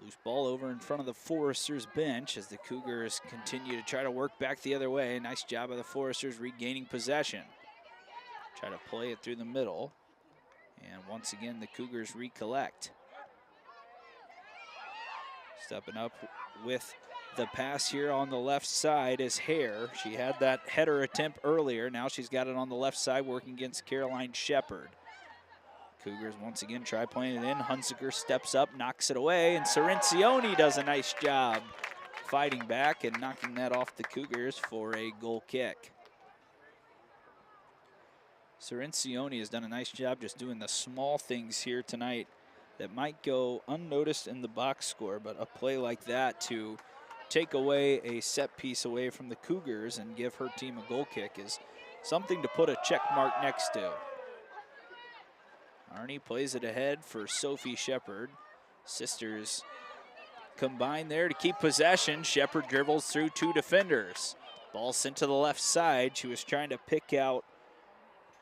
Loose ball over in front of the Foresters bench as the Cougars continue to try to work back the other way. Nice job of the Foresters regaining possession. Try to play it through the middle. And once again, the Cougars recollect. Stepping up with the pass here on the left side is Hare. She had that header attempt earlier. Now she's got it on the left side working against Caroline Shepard. Cougars once again try playing it in. Hunziker steps up, knocks it away, and Cerencioni does a nice job fighting back and knocking that off the Cougars for a goal kick. Cerencioni has done a nice job just doing the small things here tonight that might go unnoticed in the box score, but a play like that to take away a set piece away from the Cougars and give her team a goal kick is something to put a check mark next to. Arnie plays it ahead for Sophie Shepard. Sisters combine there to keep possession. Shepard dribbles through 2 defenders. Ball sent to the left side. She was trying to pick out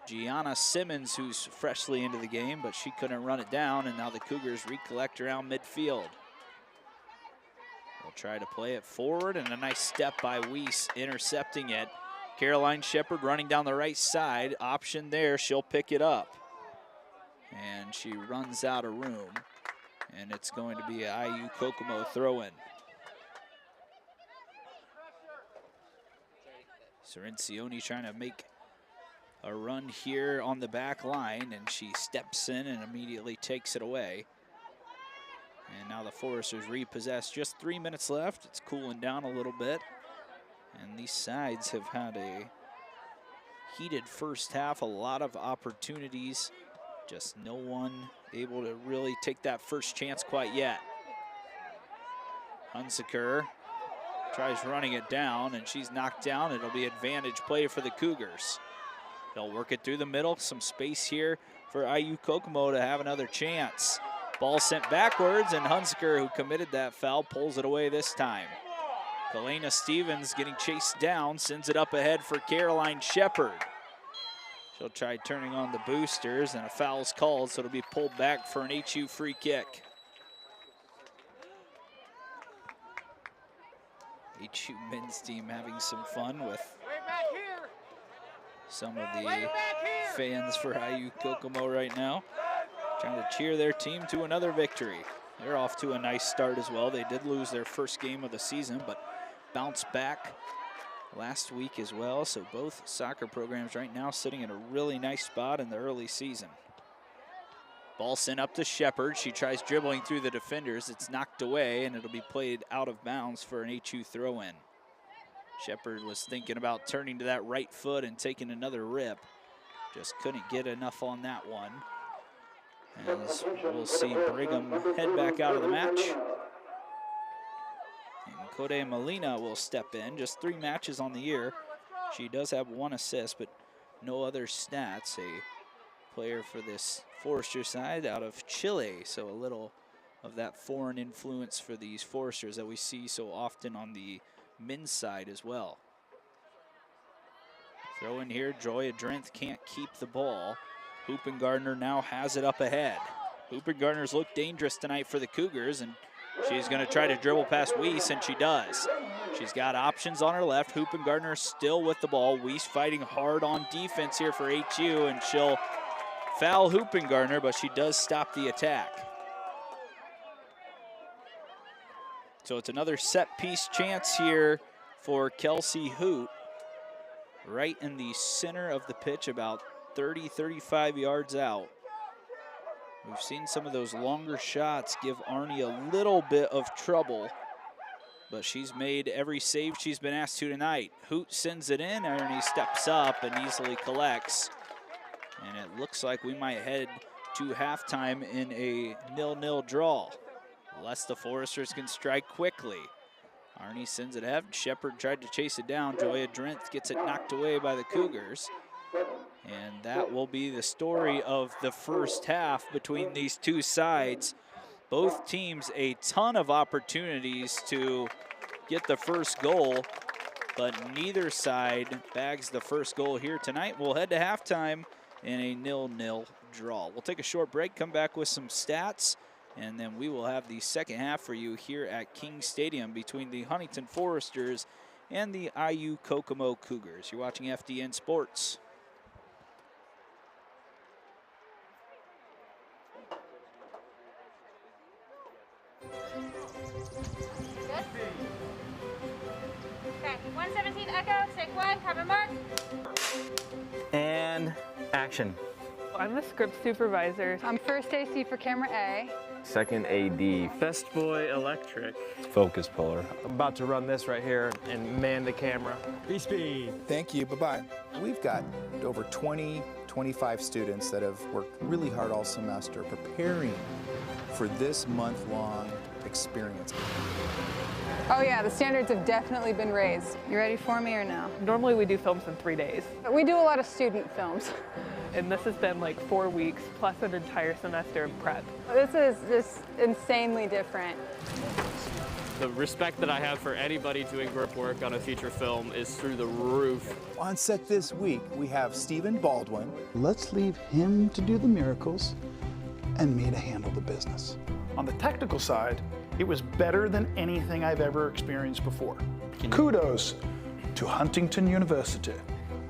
Gianna Simmons, who's freshly into the game, but she couldn't run it down, and now the Cougars recollect around midfield. They'll try to play it forward, and a nice step by Weiss intercepting it. Caroline Shepard running down the right side. Option there, she'll pick it up. And she runs out of room, and it's going to be an IU Kokomo throw-in. Cerencioni trying to make a run here on the back line, and she steps in and immediately takes it away. And now the Foresters repossess. Just 3 minutes left. It's cooling down a little bit. And these sides have had a heated first half, a lot of opportunities. Just no one able to really take that first chance quite yet. Hunziker tries running it down, and she's knocked down. It'll be advantage play for the Cougars. They'll work it through the middle. Some space here for IU Kokomo to have another chance. Ball sent backwards, and Hunziker, who committed that foul, pulls it away this time. Kalena Stevens getting chased down, sends it up ahead for Caroline Shepard. She'll try turning on the boosters, and a foul's called, so it'll be pulled back for an HU free kick. HU men's team having some fun with some of the fans for IU Kokomo right now, trying to cheer their team to another victory. They're off to a nice start as well. They did lose their first game of the season, but bounced back last week as well. So both soccer programs right now sitting in a really nice spot in the early season. Ball sent up to Shepard. She tries dribbling through the defenders. It's knocked away, and it'll be played out of bounds for an HU throw-in. Shepard was thinking about turning to that right foot and taking another rip. Just couldn't get enough on that one. As we'll see Brigham head back out of the match. And Code Molina will step in. Just 3 matches on the year. She does have 1 assist, but no other stats. A player for this Forester side out of Chile. So a little of that foreign influence for these Foresters that we see so often on the men's side as well. Throw in here, Joya Drenth can't keep the ball. Hoopengardner now has it up ahead. Hoopengardner's looked dangerous tonight for the Cougars, and she's going to try to dribble past Weiss, and she does. She's got options on her left. Hoopengardner still with the ball. Weiss fighting hard on defense here for HU, and she'll foul Hoopengardner, but she does stop the attack. So it's another set piece chance here for Kelsey Hoot, right in the center of the pitch, about 30, 35 yards out. We've seen some of those longer shots give Arnie a little bit of trouble, but she's made every save she's been asked to tonight. Hoot sends it in, Arnie steps up and easily collects. And it looks like we might head to halftime in a 0-0 draw, unless the Foresters can strike quickly. Arnie sends it ahead. Shepard tried to chase it down. Joya Drenth gets it knocked away by the Cougars. And that will be the story of the first half between these two sides. Both teams a ton of opportunities to get the first goal, but neither side bags the first goal here tonight. We'll head to halftime in a 0-0 draw. We'll take a short break, come back with some stats, and then we will have the second half for you here at King Stadium between the Huntington Foresters and the IU Kokomo Cougars. You're watching FDN Sports. Okay, 117 Echo, take one, cover mark. And action. I'm the script supervisor. I'm first AC for camera A. Second AD. Best boy electric. Focus puller. I'm about to run this right here and man the camera. B-speed. Thank you, bye-bye. We've got over 20, 25 students that have worked really hard all semester preparing for this month-long experience. Oh yeah, the standards have definitely been raised. You ready for me or no? Normally we do films in 3 days, But we do a lot of student films. and this has been like 4 weeks plus an entire semester of prep. This is just insanely different. The respect that I have for anybody doing group work on a feature film is through the roof. On set this week, we have Stephen Baldwin. Let's leave him to do the miracles and me to handle the business. On the technical side, it was better than anything I've ever experienced before. Kudos to Huntington University.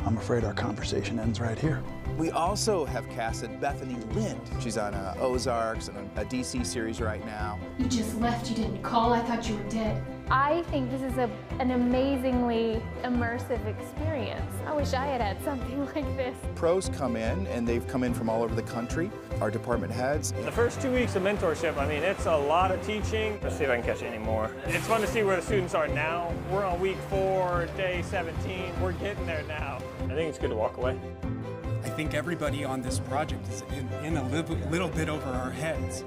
I'm afraid our conversation ends right here. We also have casted Bethany Lind. She's on Ozarks and a DC series right now. You just left, you didn't call, I thought you were dead. I think this is an amazingly immersive experience. I wish I had had something like this. Pros come in, and they've come in from all over the country. Our department heads. The first 2 weeks of mentorship, I mean, it's a lot of teaching. Let's see if I can catch any more. It's fun to see where the students are now. We're on week 4, day 17. We're getting there now. I think it's good to walk away. I think everybody on this project is in a little bit over our heads.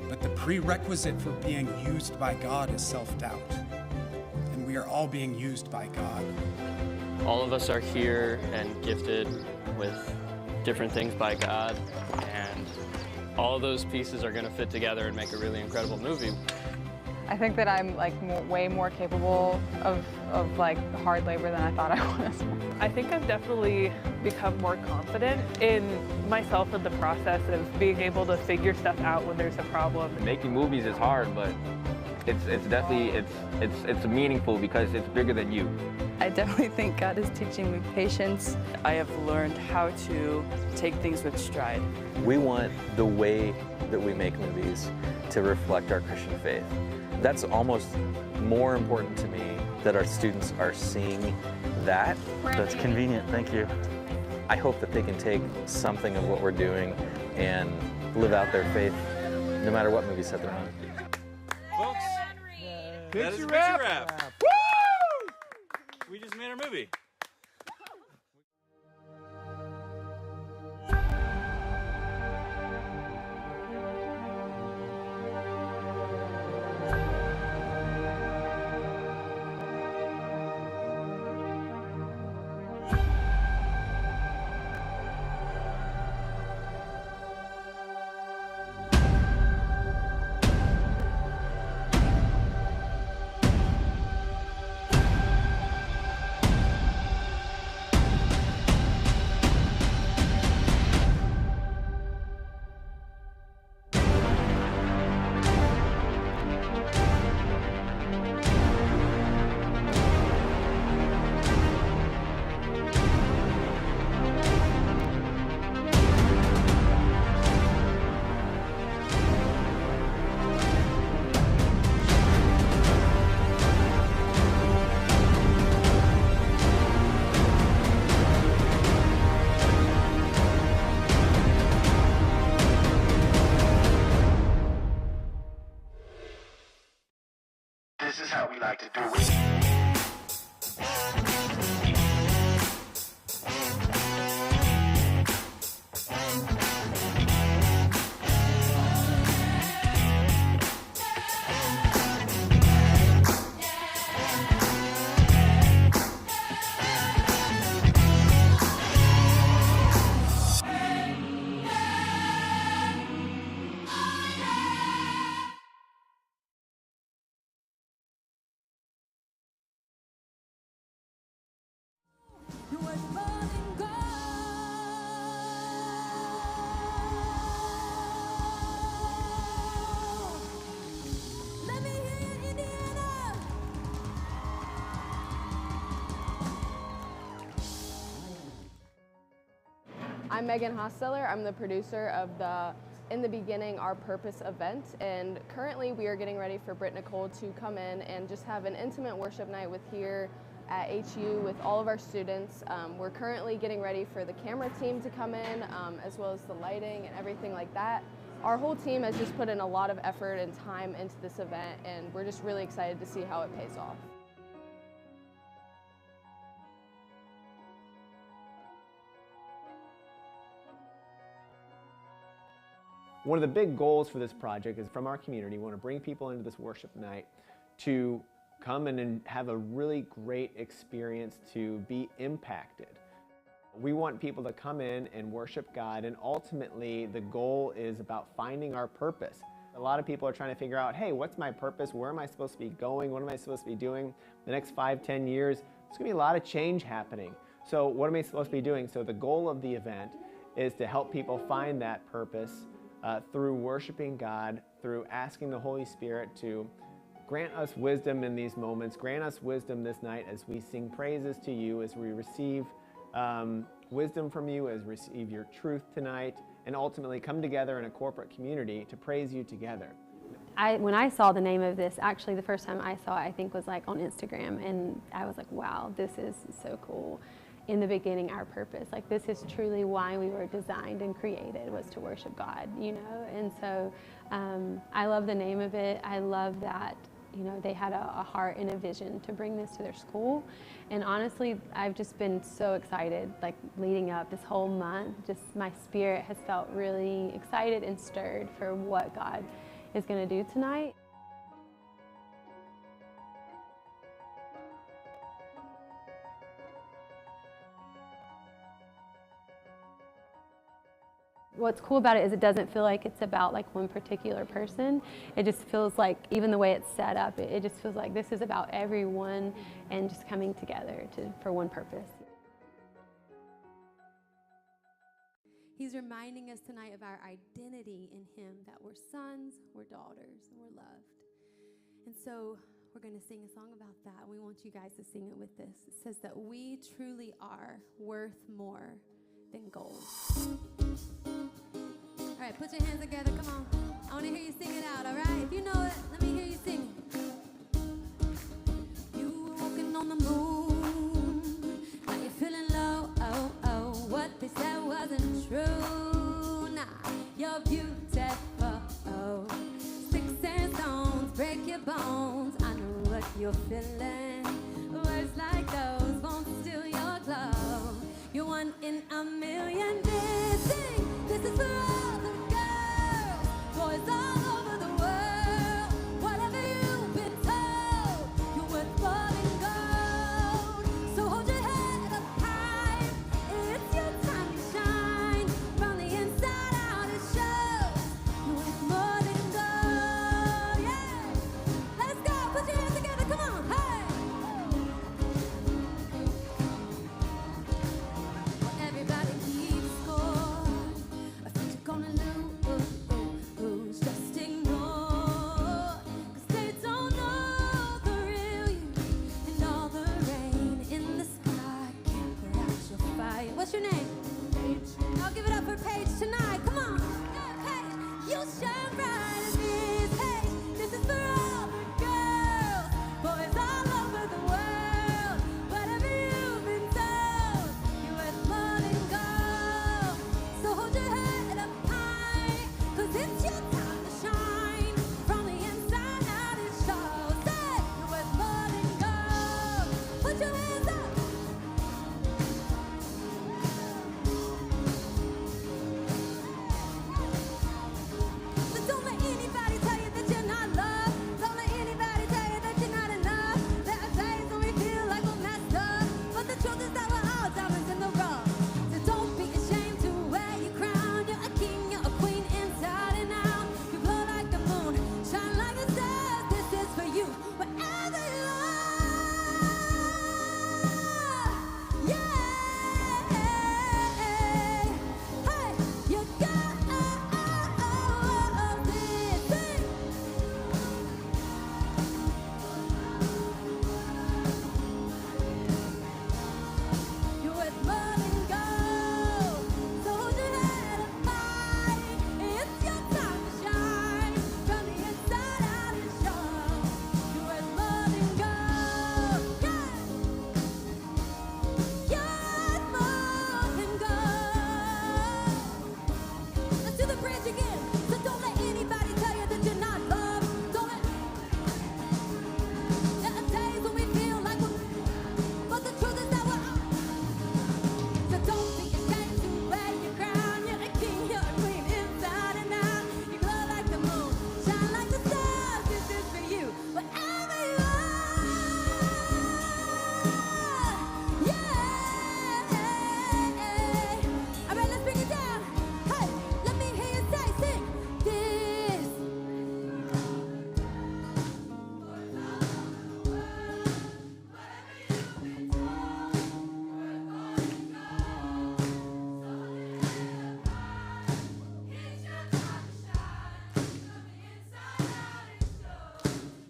But the prerequisite for being used by God is self-doubt. And we are all being used by God. All of us are here and gifted with different things by God, and all of those pieces are going to fit together and make a really incredible movie. I think that I'm like way more capable of like hard labor than I thought I was. I think I've definitely become more confident in myself in the process of being able to figure stuff out when there's a problem. Making movies is hard, but it's definitely it's meaningful because it's bigger than you. I definitely think God is teaching me patience. I have learned how to take things with stride. We want the way that we make movies to reflect our Christian faith. That's almost more important to me, that our students are seeing that. That's convenient, thank you. I hope that they can take something of what we're doing and live out their faith no matter what movie set they're on. Folks, that is a picture wrap. Woo! We just made our movie. This is how we like to do it. I'm Megan Hosseller. I'm the producer of the In the Beginning, Our Purpose event, and currently we are getting ready for Britt Nicole to come in and just have an intimate worship night with here at HU with all of our students. We're currently getting ready for the camera team to come in, as well as the lighting and everything like that. Our whole team has just put in a lot of effort and time into this event, and we're just really excited to see how it pays off. One of the big goals for this project is from our community. We want to bring people into this worship night to come in and have a really great experience, to be impacted. We want people to come in and worship God, and ultimately the goal is about finding our purpose. A lot of people are trying to figure out, hey, what's my purpose? Where am I supposed to be going? What am I supposed to be doing the next 5, 10 years? There's going to be a lot of change happening. So what am I supposed to be doing? So the goal of the event is to help people find that purpose through worshiping God, through asking the Holy Spirit to grant us wisdom in these moments, grant us wisdom this night as we sing praises to you, as we receive wisdom from you, as we receive your truth tonight, and ultimately come together in a corporate community to praise you together. When I saw the name of this, actually the first time I saw it, I think was like on Instagram, and I was like, wow, this is so cool. In the beginning, our purpose, like this is truly why we were designed and created, was to worship God, you know. And so I love the name of it. I love that, you know, they had a heart and a vision to bring this to their school. And honestly, I've just been so excited, like leading up this whole month. Just my spirit has felt really excited and stirred for what God is going to do tonight. What's cool about it is it doesn't feel like it's about like one particular person. It just feels like, even the way it's set up, it just feels like this is about everyone and just coming together for one purpose. He's reminding us tonight of our identity in him, that we're sons, we're daughters, and we're loved. And so we're going to sing a song about that. We want you guys to sing it with this. It says that we truly are worth more than gold. All right, put your hands together, come on. I want to hear you sing it out, all right? If you know it, let me hear you sing. You were walking on the moon, now you're feeling low, oh, oh. What they said wasn't true, nah, you're beautiful, oh. Sticks and stones break your bones, I know what you're feeling. Words like those won't steal your glow. You're one in a million, this is for all the girls, boys all over the world. Whatever you've been told, you're worth more than gold. So hold your head up high, it's your time to shine. From the inside out it shows, you're worth more than gold, yeah. Let's go, put your hands together, come on, hey. Well, everybody keeps score. Gonna lose, trusting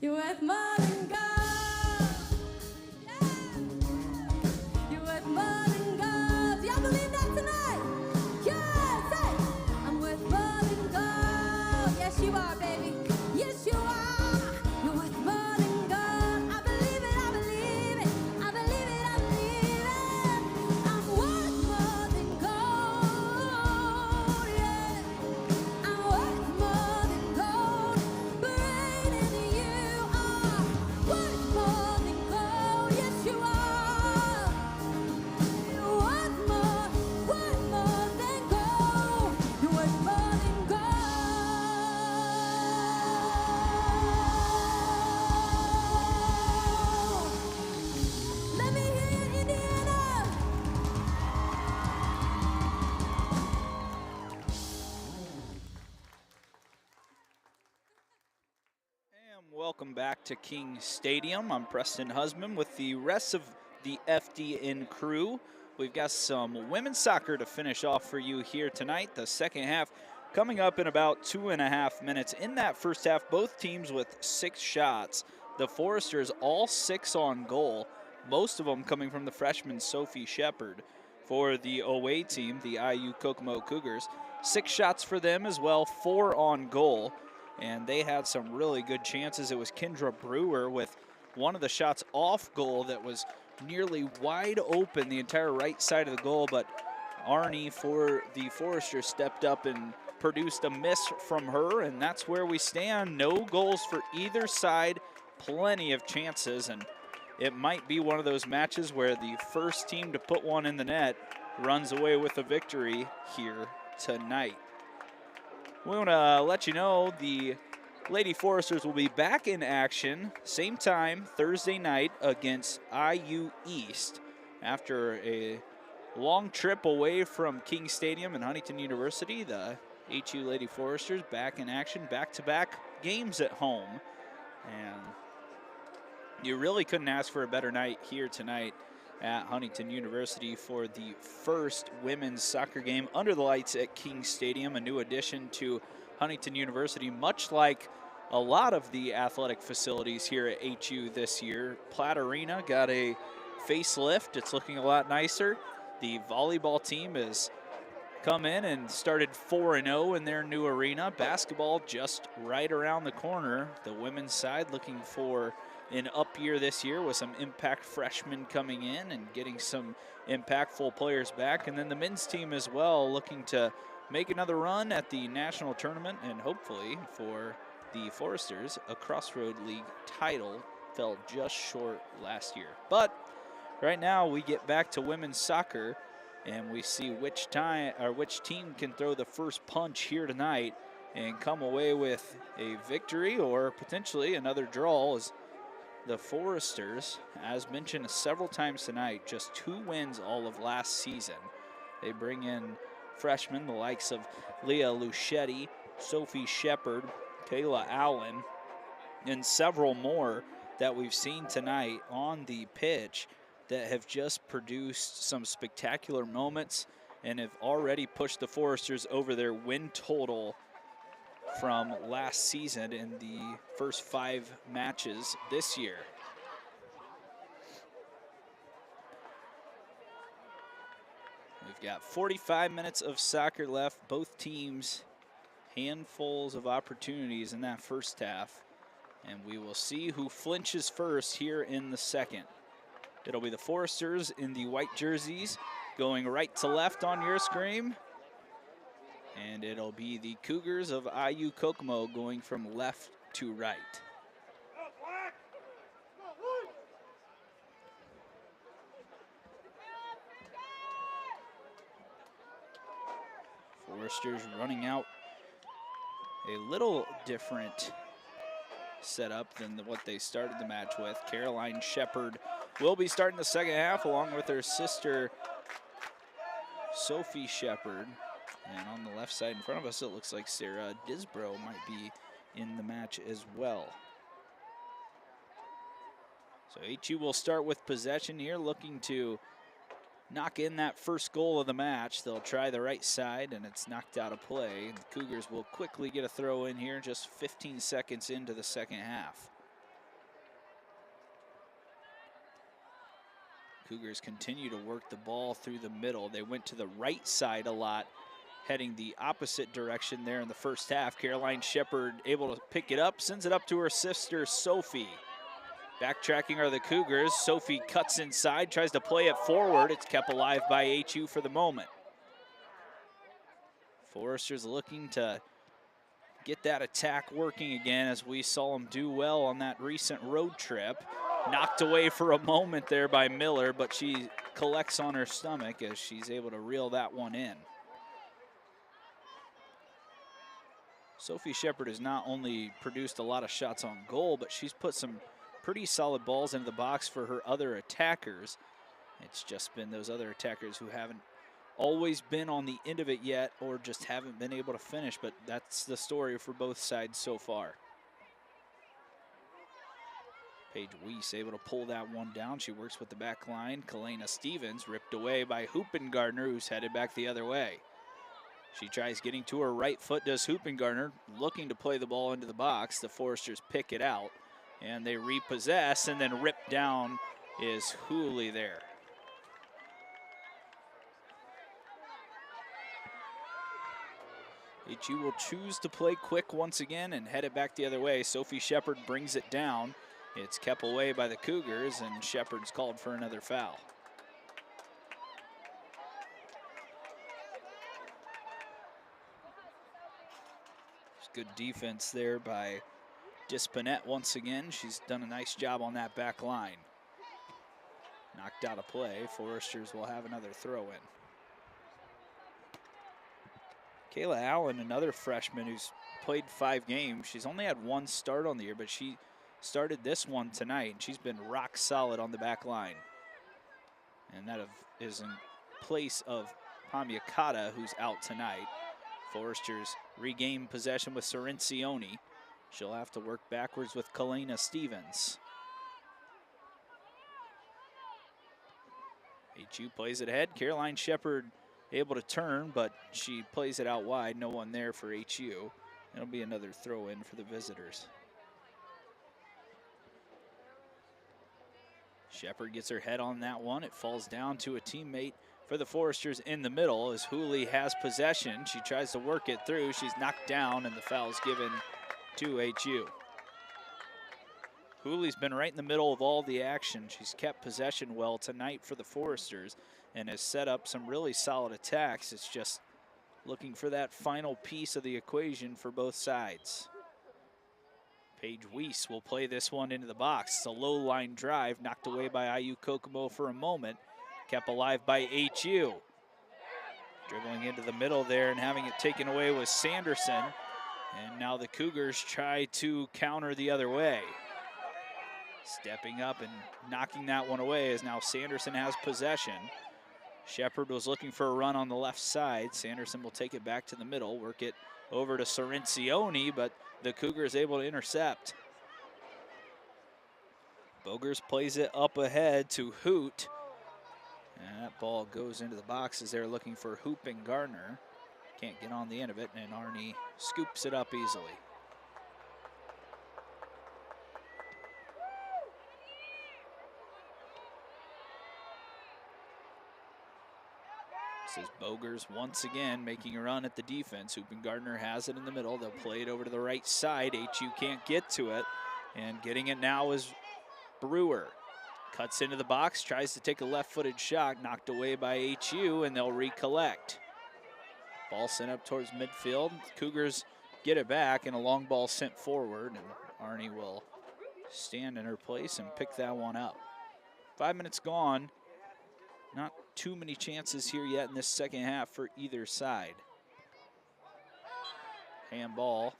You're worth more than gold. Yeah. You're worth more than gold. Do y'all believe that tonight? Yeah, say, I'm worth more than gold. Yes, you are, baby. Yes, you are. You're worth more than gold. I believe it, I believe it. I believe it, I believe it. I'm worth more than gold. Yeah. I'm worth more than gold. Greater you are. Worth more than gold. Yes, you are. You're worth more than gold. You're worth more than gold. Let me hear you, Indiana. And welcome back to King Stadium. I'm Preston Husband with the rest of the FDN crew. We've got some women's soccer to finish off for you here tonight. The second half coming up in about 2.5 minutes. In that first half, both teams with 6 shots. The Foresters all 6 on goal, most of them coming from the freshman Sophie Shepard. For the away team, the IU Kokomo Cougars, 6 shots for them as well, 4 on goal. And they had some really good chances. It was Kendra Brewer with one of the shots off goal that was nearly wide open the entire right side of the goal, but Arnie for the Foresters stepped up and produced a miss from her, and that's where we stand. No goals for either side, plenty of chances, and it might be one of those matches where the first team to put one in the net runs away with a victory here tonight. We want to let you know the Lady Foresters will be back in action same time Thursday night against IU East after a long trip away from King Stadium and Huntington University. The HU Lady Foresters back in action, back-to-back games at home, and you really couldn't ask for a better night here tonight at Huntington University for the first women's soccer game under the lights at King Stadium, a new addition to Huntington University, much like a lot of the athletic facilities here at HU this year. Platt Arena got a facelift. It's looking a lot nicer. The volleyball team has come in and started 4-0 in their new arena. Basketball just right around the corner. The women's side looking for an up year this year with some impact freshmen coming in and getting some impactful players back. And then the men's team as well looking to make another run at the national tournament, and hopefully for the Foresters, a Crossroad League title fell just short last year. But right now we get back to women's soccer and we see which team can throw the first punch here tonight and come away with a victory or potentially another draw, as the Foresters, as mentioned several times tonight, just 2 wins all of last season. They bring in freshmen, the likes of Leah Luchetti, Sophie Shepard, Kayla Allen, and several more that we've seen tonight on the pitch that have just produced some spectacular moments and have already pushed the Foresters over their win total from last season in the first 5 matches this year. We've got 45 minutes of soccer left. Both teams handfuls of opportunities in that first half, and we will see who flinches first here in the second. It'll be the Foresters in the white jerseys going right to left on your screen, and it'll be the Cougars of IU Kokomo going from left to right. Foresters running out a little different setup than what they started the match with. Caroline Shepard will be starting the second half along with her sister Sophie Shepard. And on the left side in front of us, it looks like Sarah Disbro might be in the match as well. So HU will start with possession here, looking to knock in that first goal of the match. They'll try the right side, and it's knocked out of play. The Cougars will quickly get a throw in here just 15 seconds into the second half. Cougars continue to work the ball through the middle. They went to the right side a lot, heading the opposite direction there in the first half. Caroline Shepard able to pick it up, sends it up to her sister, Sophie. Backtracking are the Cougars. Sophie cuts inside, tries to play it forward. It's kept alive by HU for the moment. Foresters looking to get that attack working again, as we saw them do well on that recent road trip. Knocked away for a moment there by Miller, but she collects on her stomach as she's able to reel that one in. Sophie Shepard has not only produced a lot of shots on goal, but she's put some pretty solid balls into the box for her other attackers. It's just been those other attackers who haven't always been on the end of it yet, or just haven't been able to finish, but that's the story for both sides so far. Paige Weiss able to pull that one down. She works with the back line. Kalena Stevens ripped away by Hoopengardner, who's headed back the other way. She tries getting to her right foot, does Hoopengardner, looking to play the ball into the box. The Foresters pick it out, and they repossess, and then ripped down is Hooley there. HU will choose to play quick once again and head it back the other way. Sophie Shepard brings it down. It's kept away by the Cougars, and Shepard's called for another foul. There's good defense there by Dispinette once again. She's done a nice job on that back line. Knocked out of play. Foresters will have another throw in. Kayla Allen, another freshman who's played 5 games. She's only had 1 start on the year, but she started this one tonight, and she's been rock solid on the back line. And that is in place of Pamiakata, who's out tonight. Foresters regain possession with Cerencioni. She'll have to work backwards with Kalena Stevens. HU plays it ahead. Caroline Shepard able to turn, but she plays it out wide. No one there for HU. It'll be another throw in for the visitors. Shepard gets her head on that one. It falls down to a teammate for the Foresters in the middle as Hooley has possession. She tries to work it through. She's knocked down, and the foul's given to HU. Hooley's been right in the middle of all the action. She's kept possession well tonight for the Foresters and has set up some really solid attacks. It's just looking for that final piece of the equation for both sides. Paige Weiss will play this one into the box. It's a low line drive, knocked away by IU Kokomo for a moment. Kept alive by HU. Dribbling into the middle there and having it taken away was Sanderson. And now the Cougars try to counter the other way. Stepping up and knocking that one away as now Sanderson has possession. Shepard was looking for a run on the left side. Sanderson will take it back to the middle, work it over to Cerencioni, but the Cougars able to intercept. Bogers plays it up ahead to Hoot. And that ball goes into the box as they're looking for Hoopengardner. Can't get on the end of it, and Arnie scoops it up easily. This is Bogers once again making a run at the defense. Hoopengardner has it in the middle. They'll play it over to the right side. HU can't get to it. And getting it now is Brewer. Cuts into the box, tries to take a left-footed shot, knocked away by HU, and they'll recollect. Ball sent up towards midfield. Cougars get it back, and a long ball sent forward, and Arnie will stand in her place and pick that one up. 5 minutes gone. Not too many chances here yet in this second half for either side. Handball,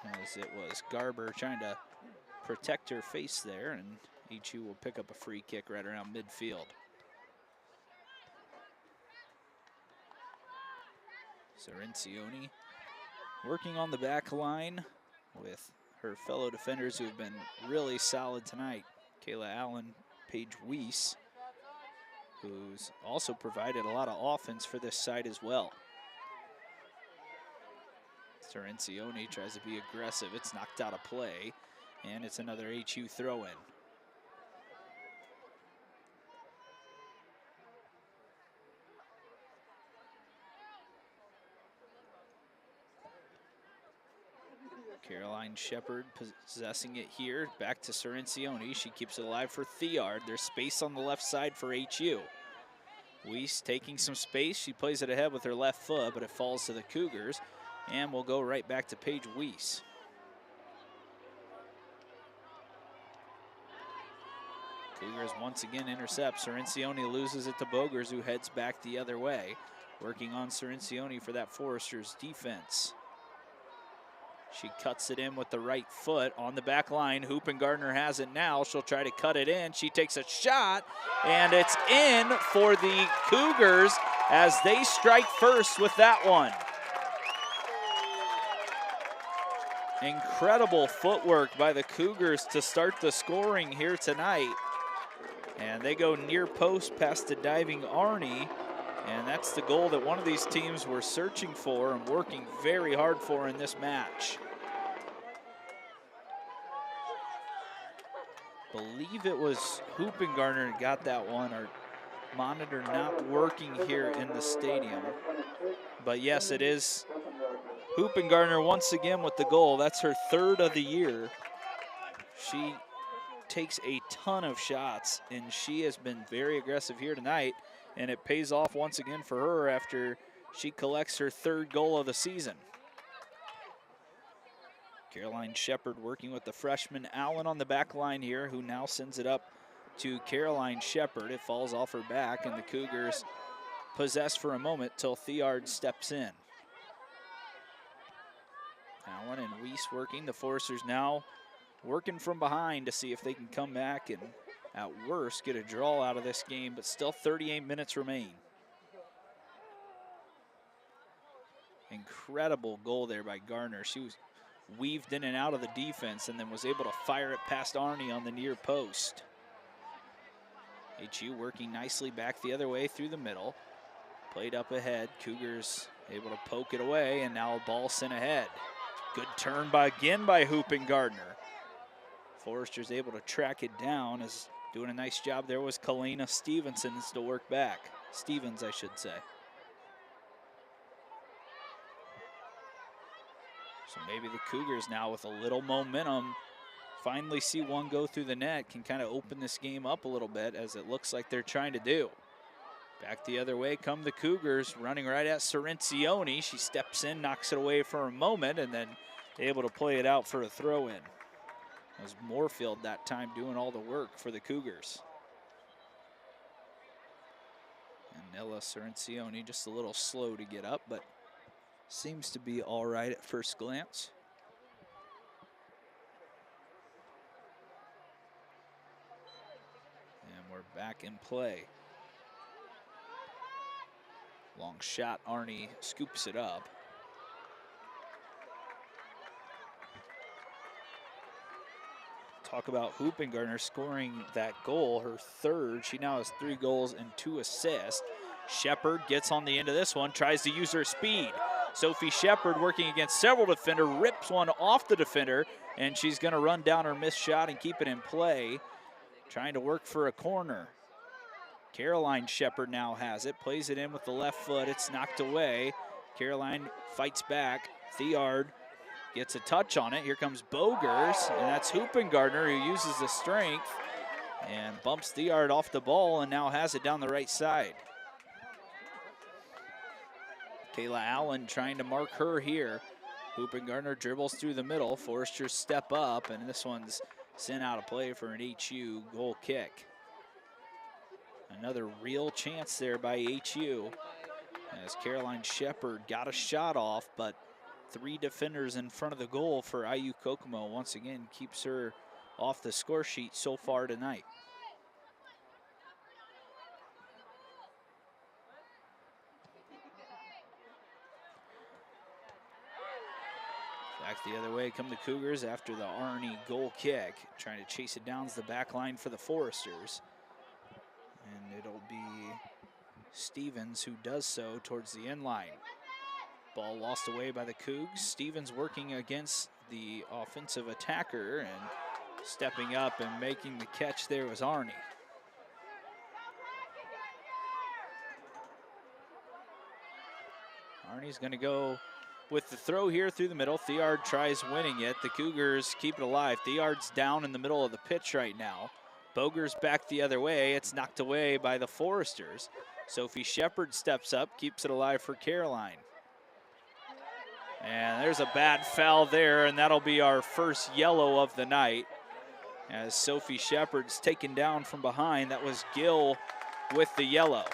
as it was Garber trying to protect her face there, and HU will pick up a free kick right around midfield. Cerencioni working on the back line with her fellow defenders who have been really solid tonight. Kayla Allen, Paige Weiss, who's also provided a lot of offense for this side as well. Cerencioni tries to be aggressive. It's knocked out of play, and it's another HU throw-in. Caroline Shepard possessing it here. Back to Cirincione. She keeps it alive for Theard. There's space on the left side for HU. Weiss taking some space. She plays it ahead with her left foot, but it falls to the Cougars. And we'll go right back to Paige Weiss. Cougars once again intercept. Cirincione loses it to Bogers, who heads back the other way. Working on Cirincione for that Foresters defense. She cuts it in with the right foot on the back line. Hoopengardner has it now. She'll try to cut it in. She takes a shot, and it's in for the Cougars as they strike first with that one. Incredible footwork by the Cougars to start the scoring here tonight. And they go near post past the diving Arnie. And that's the goal that one of these teams were searching for and working very hard for in this match. Believe it was Hoopengardner that got that one. Our monitor not working here in the stadium. But yes, it is Hoopengardner once again with the goal. That's her third of the year. She takes a ton of shots, and she has been very aggressive here tonight, and it pays off once again for her after she collects her third goal of the season. Caroline Shepard working with the freshman Allen on the back line here, who now sends it up to Caroline Shepard. It falls off her back, and the Cougars possess for a moment till Theard steps in. Allen and Weiss working. The Foresters now working from behind to see if they can come back and, at worst, get a draw out of this game, but still 38 minutes remain. Incredible goal there by Garner. She was weaved in and out of the defense and then was able to fire it past Arnie on the near post. HU working nicely back the other way through the middle. Played up ahead. Cougars able to poke it away, and now a ball sent ahead. Good turn again by Hoopengardner. Foresters able to track it down. Is doing a nice job there was Kalena Stevens to work back. Stevens, I should say. So maybe the Cougars now with a little momentum finally see one go through the net, can kind of open this game up a little bit, as it looks like they're trying to do. Back the other way come the Cougars, running right at Cirincione. She steps in, knocks it away for a moment, and then able to play it out for a throw-in. It was Moorfield that time doing all the work for the Cougars. And Nella Cirincione just a little slow to get up, but seems to be all right at first glance. And we're back in play. Long shot, Arnie scoops it up. Talk about Hoopengardner scoring that goal, her third. She now has 3 goals and 2 assists. Shepard gets on the end of this one, tries to use her speed. Sophie Shepard working against several defenders, rips one off the defender, and she's gonna run down her missed shot and keep it in play, trying to work for a corner. Caroline Shepard now has it, plays it in with the left foot, it's knocked away. Caroline fights back, Theard gets a touch on it. Here comes Bogers, and that's Hoopengardner who uses the strength and bumps Theard off the ball and now has it down the right side. Kayla Allen trying to mark her here. Hoopengardner dribbles through the middle. Foresters step up, and this one's sent out of play for an HU goal kick. Another real chance there by HU, as Caroline Shepard got a shot off, but 3 defenders in front of the goal for IU Kokomo once again keeps her off the score sheet so far tonight. Back the other way come the Cougars after the Arnie goal kick, trying to chase it down the back line for the Foresters. And it'll be Stevens who does so towards the end line. Ball lost away by the Cougs. Stevens working against the offensive attacker, and stepping up and making the catch there was Arnie. Arnie's gonna go with the throw here through the middle. Theard tries winning it. The Cougars keep it alive. Theard's down in the middle of the pitch right now. Boger's back the other way. It's knocked away by the Foresters. Sophie Shepard steps up, keeps it alive for Caroline. And there's a bad foul there, and that'll be our first yellow of the night. As Sophie Shepard's taken down from behind. That was Gill with the yellow.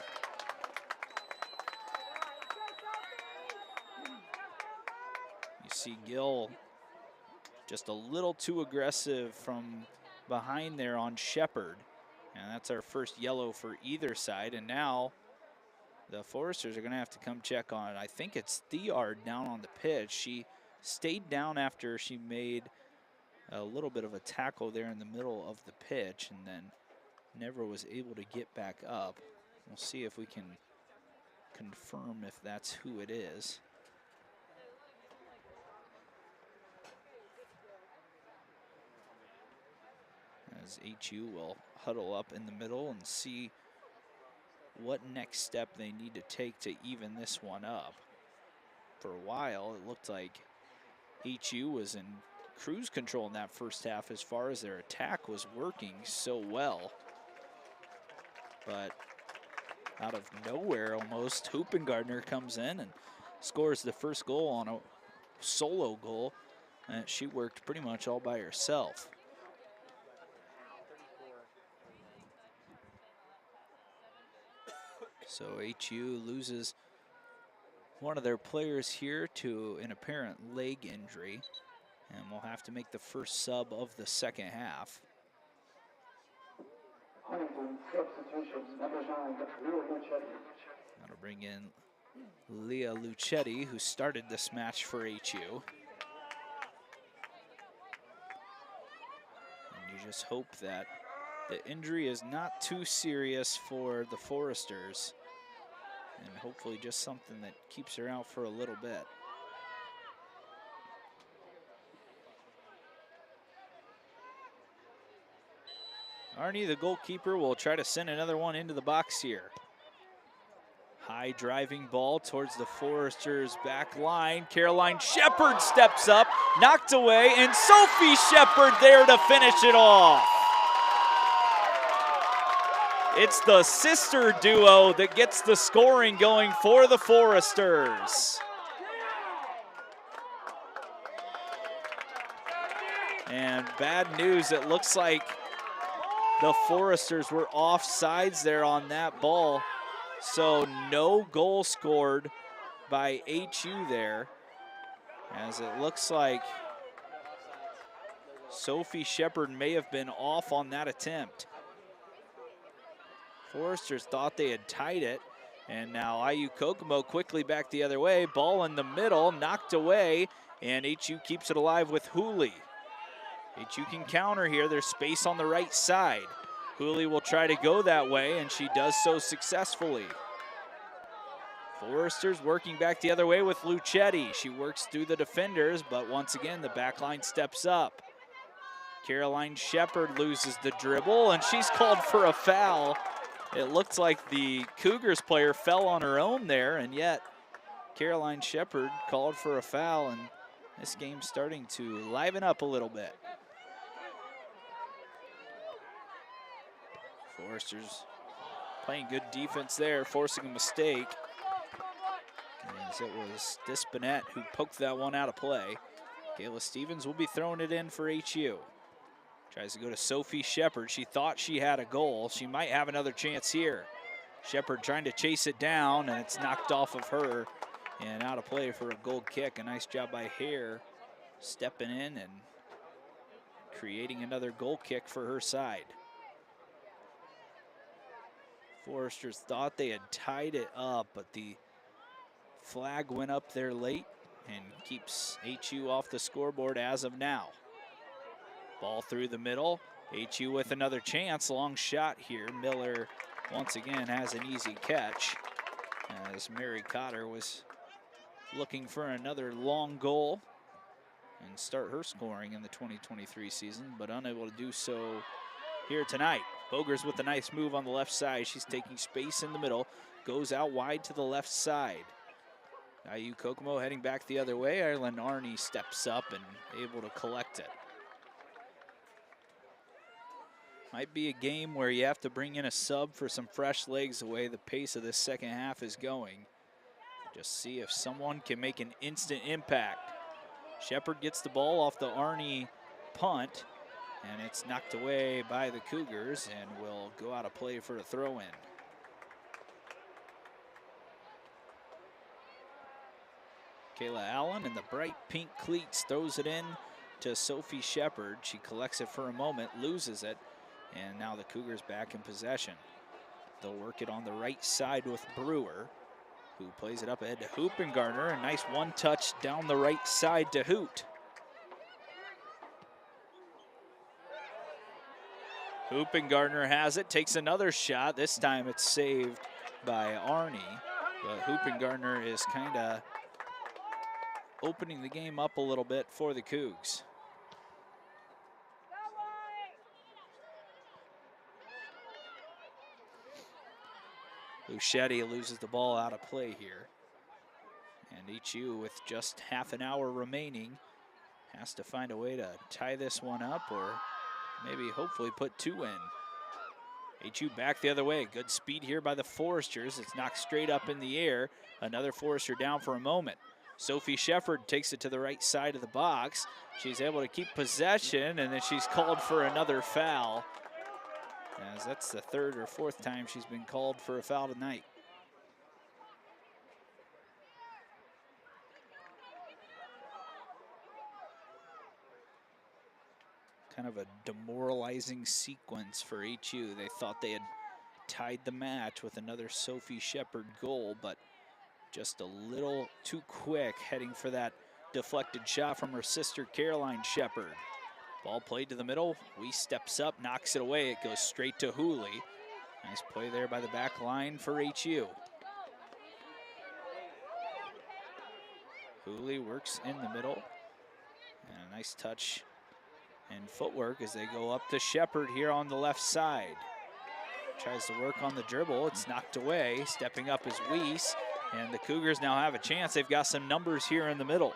You see Gill just a little too aggressive from behind there on Shepard. And that's our first yellow for either side. And now the Foresters are going to have to come check on it. I think it's Theard down on the pitch. She stayed down after she made a little bit of a tackle there in the middle of the pitch and then never was able to get back up. We'll see if we can confirm if that's who it is. As HU will huddle up in the middle and see what next step they need to take to even this one up. For a while, it looked like HU was in cruise control in that first half as far as their attack was working so well. But out of nowhere almost, Hoopengardner comes in and scores the first goal on a solo goal. And she worked pretty much all by herself. So HU loses one of their players here to an apparent leg injury, and we'll have to make the first sub of the second half. That'll bring in Leah Lucetti, who started this match for HU. And you just hope that the injury is not too serious for the Foresters, and hopefully just something that keeps her out for a little bit. Arnie, the goalkeeper, will try to send another one into the box here. High driving ball towards the Foresters' back line. Caroline Shepard steps up, knocked away, and Sophie Shepard there to finish it off. It's the sister duo that gets the scoring going for the Foresters. And bad news, it looks like the Foresters were offsides there on that ball. So no goal scored by HU there, as it looks like Sophie Shepard may have been off on that attempt. Foresters thought they had tied it, and now IU Kokomo quickly back the other way. Ball in the middle, knocked away, and HU keeps it alive with Hooley. HU can counter here. There's space on the right side. Hooley will try to go that way, and she does so successfully. Foresters working back the other way with Lucetti. She works through the defenders, but once again, the back line steps up. Caroline Shepard loses the dribble, and she's called for a foul. It looks like the Cougars player fell on her own there, and yet Caroline Shepard called for a foul, and this game's starting to liven up a little bit. Foresters playing good defense there, forcing a mistake, as it was Dispinette who poked that one out of play. Kayla Stevens will be throwing it in for HU. Tries to go to Sophie Shepard. She thought she had a goal. She might have another chance here. Shepard trying to chase it down, and it's knocked off of her and out of play for a goal kick. A nice job by Hare stepping in and creating another goal kick for her side. Foresters thought they had tied it up, but the flag went up there late and keeps HU off the scoreboard as of now. Ball through the middle. HU with another chance. Long shot here. Miller once again has an easy catch, as Mary Cotter was looking for another long goal and start her scoring in the 2023 season, but unable to do so here tonight. Bogers with a nice move on the left side. She's taking space in the middle. Goes out wide to the left side. IU Kokomo heading back the other way. Ireland Arney steps up and able to collect it. Might be a game where you have to bring in a sub for some fresh legs the way the pace of this second half is going. Just see if someone can make an instant impact. Shepard gets the ball off the Arney punt, and it's knocked away by the Cougars and will go out of play for a throw-in. Kayla Allen in the bright pink cleats throws it in to Sophie Shepard. She collects it for a moment, loses it, and now the Cougars back in possession. They'll work it on the right side with Brewer, who plays it up ahead to Hoopengartner. A nice one-touch down the right side to Hoot. Hoopengartner has it, takes another shot. This time it's saved by Arney, but Hoopengartner is kind of opening the game up a little bit for the Cougs. Luchetti loses the ball out of play here. And HU, with just half an hour remaining, has to find a way to tie this one up or maybe hopefully put two in. HU back the other way. Good speed here by the Foresters. It's knocked straight up in the air. Another Forester down for a moment. Sophie Shepard takes it to the right side of the box. She's able to keep possession, and then she's called for another foul, as that's the third or fourth time she's been called for a foul tonight. Kind of a demoralizing sequence for HU. They thought they had tied the match with another Sophie Shepard goal, but just a little too quick heading for that deflected shot from her sister Caroline Shepard. Ball played to the middle. Weiss steps up, knocks it away. It goes straight to Hooley. Nice play there by the back line for HU. Hooley works in the middle. And a nice touch and footwork as they go up to Shepard here on the left side. Tries to work on the dribble. It's knocked away. Stepping up is Weiss. And the Cougars now have a chance. They've got some numbers here in the middle.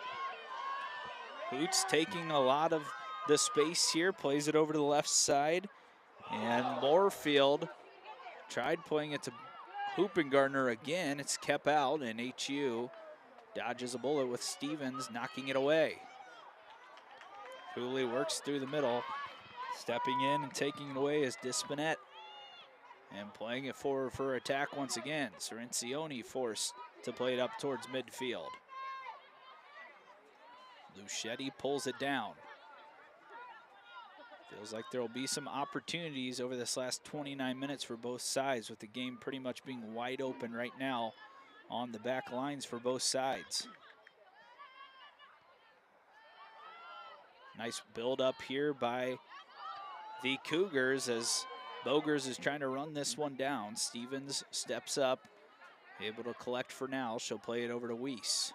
Hoots taking a lot of the space here, plays it over to the left side. And Moorfield tried playing it to Hoopengartner again. It's kept out, and HU dodges a bullet with Stevens knocking it away. Hooley works through the middle. Stepping in and taking it away is Dispinette. And playing it forward for attack once again. Cerencioni forced to play it up towards midfield. Luchetti pulls it down. Feels like there will be some opportunities over this last 29 minutes for both sides, with the game pretty much being wide open right now on the back lines for both sides. Nice build up here by the Cougars as Bogers is trying to run this one down. Stevens steps up, able to collect for now. She'll play it over to Weiss.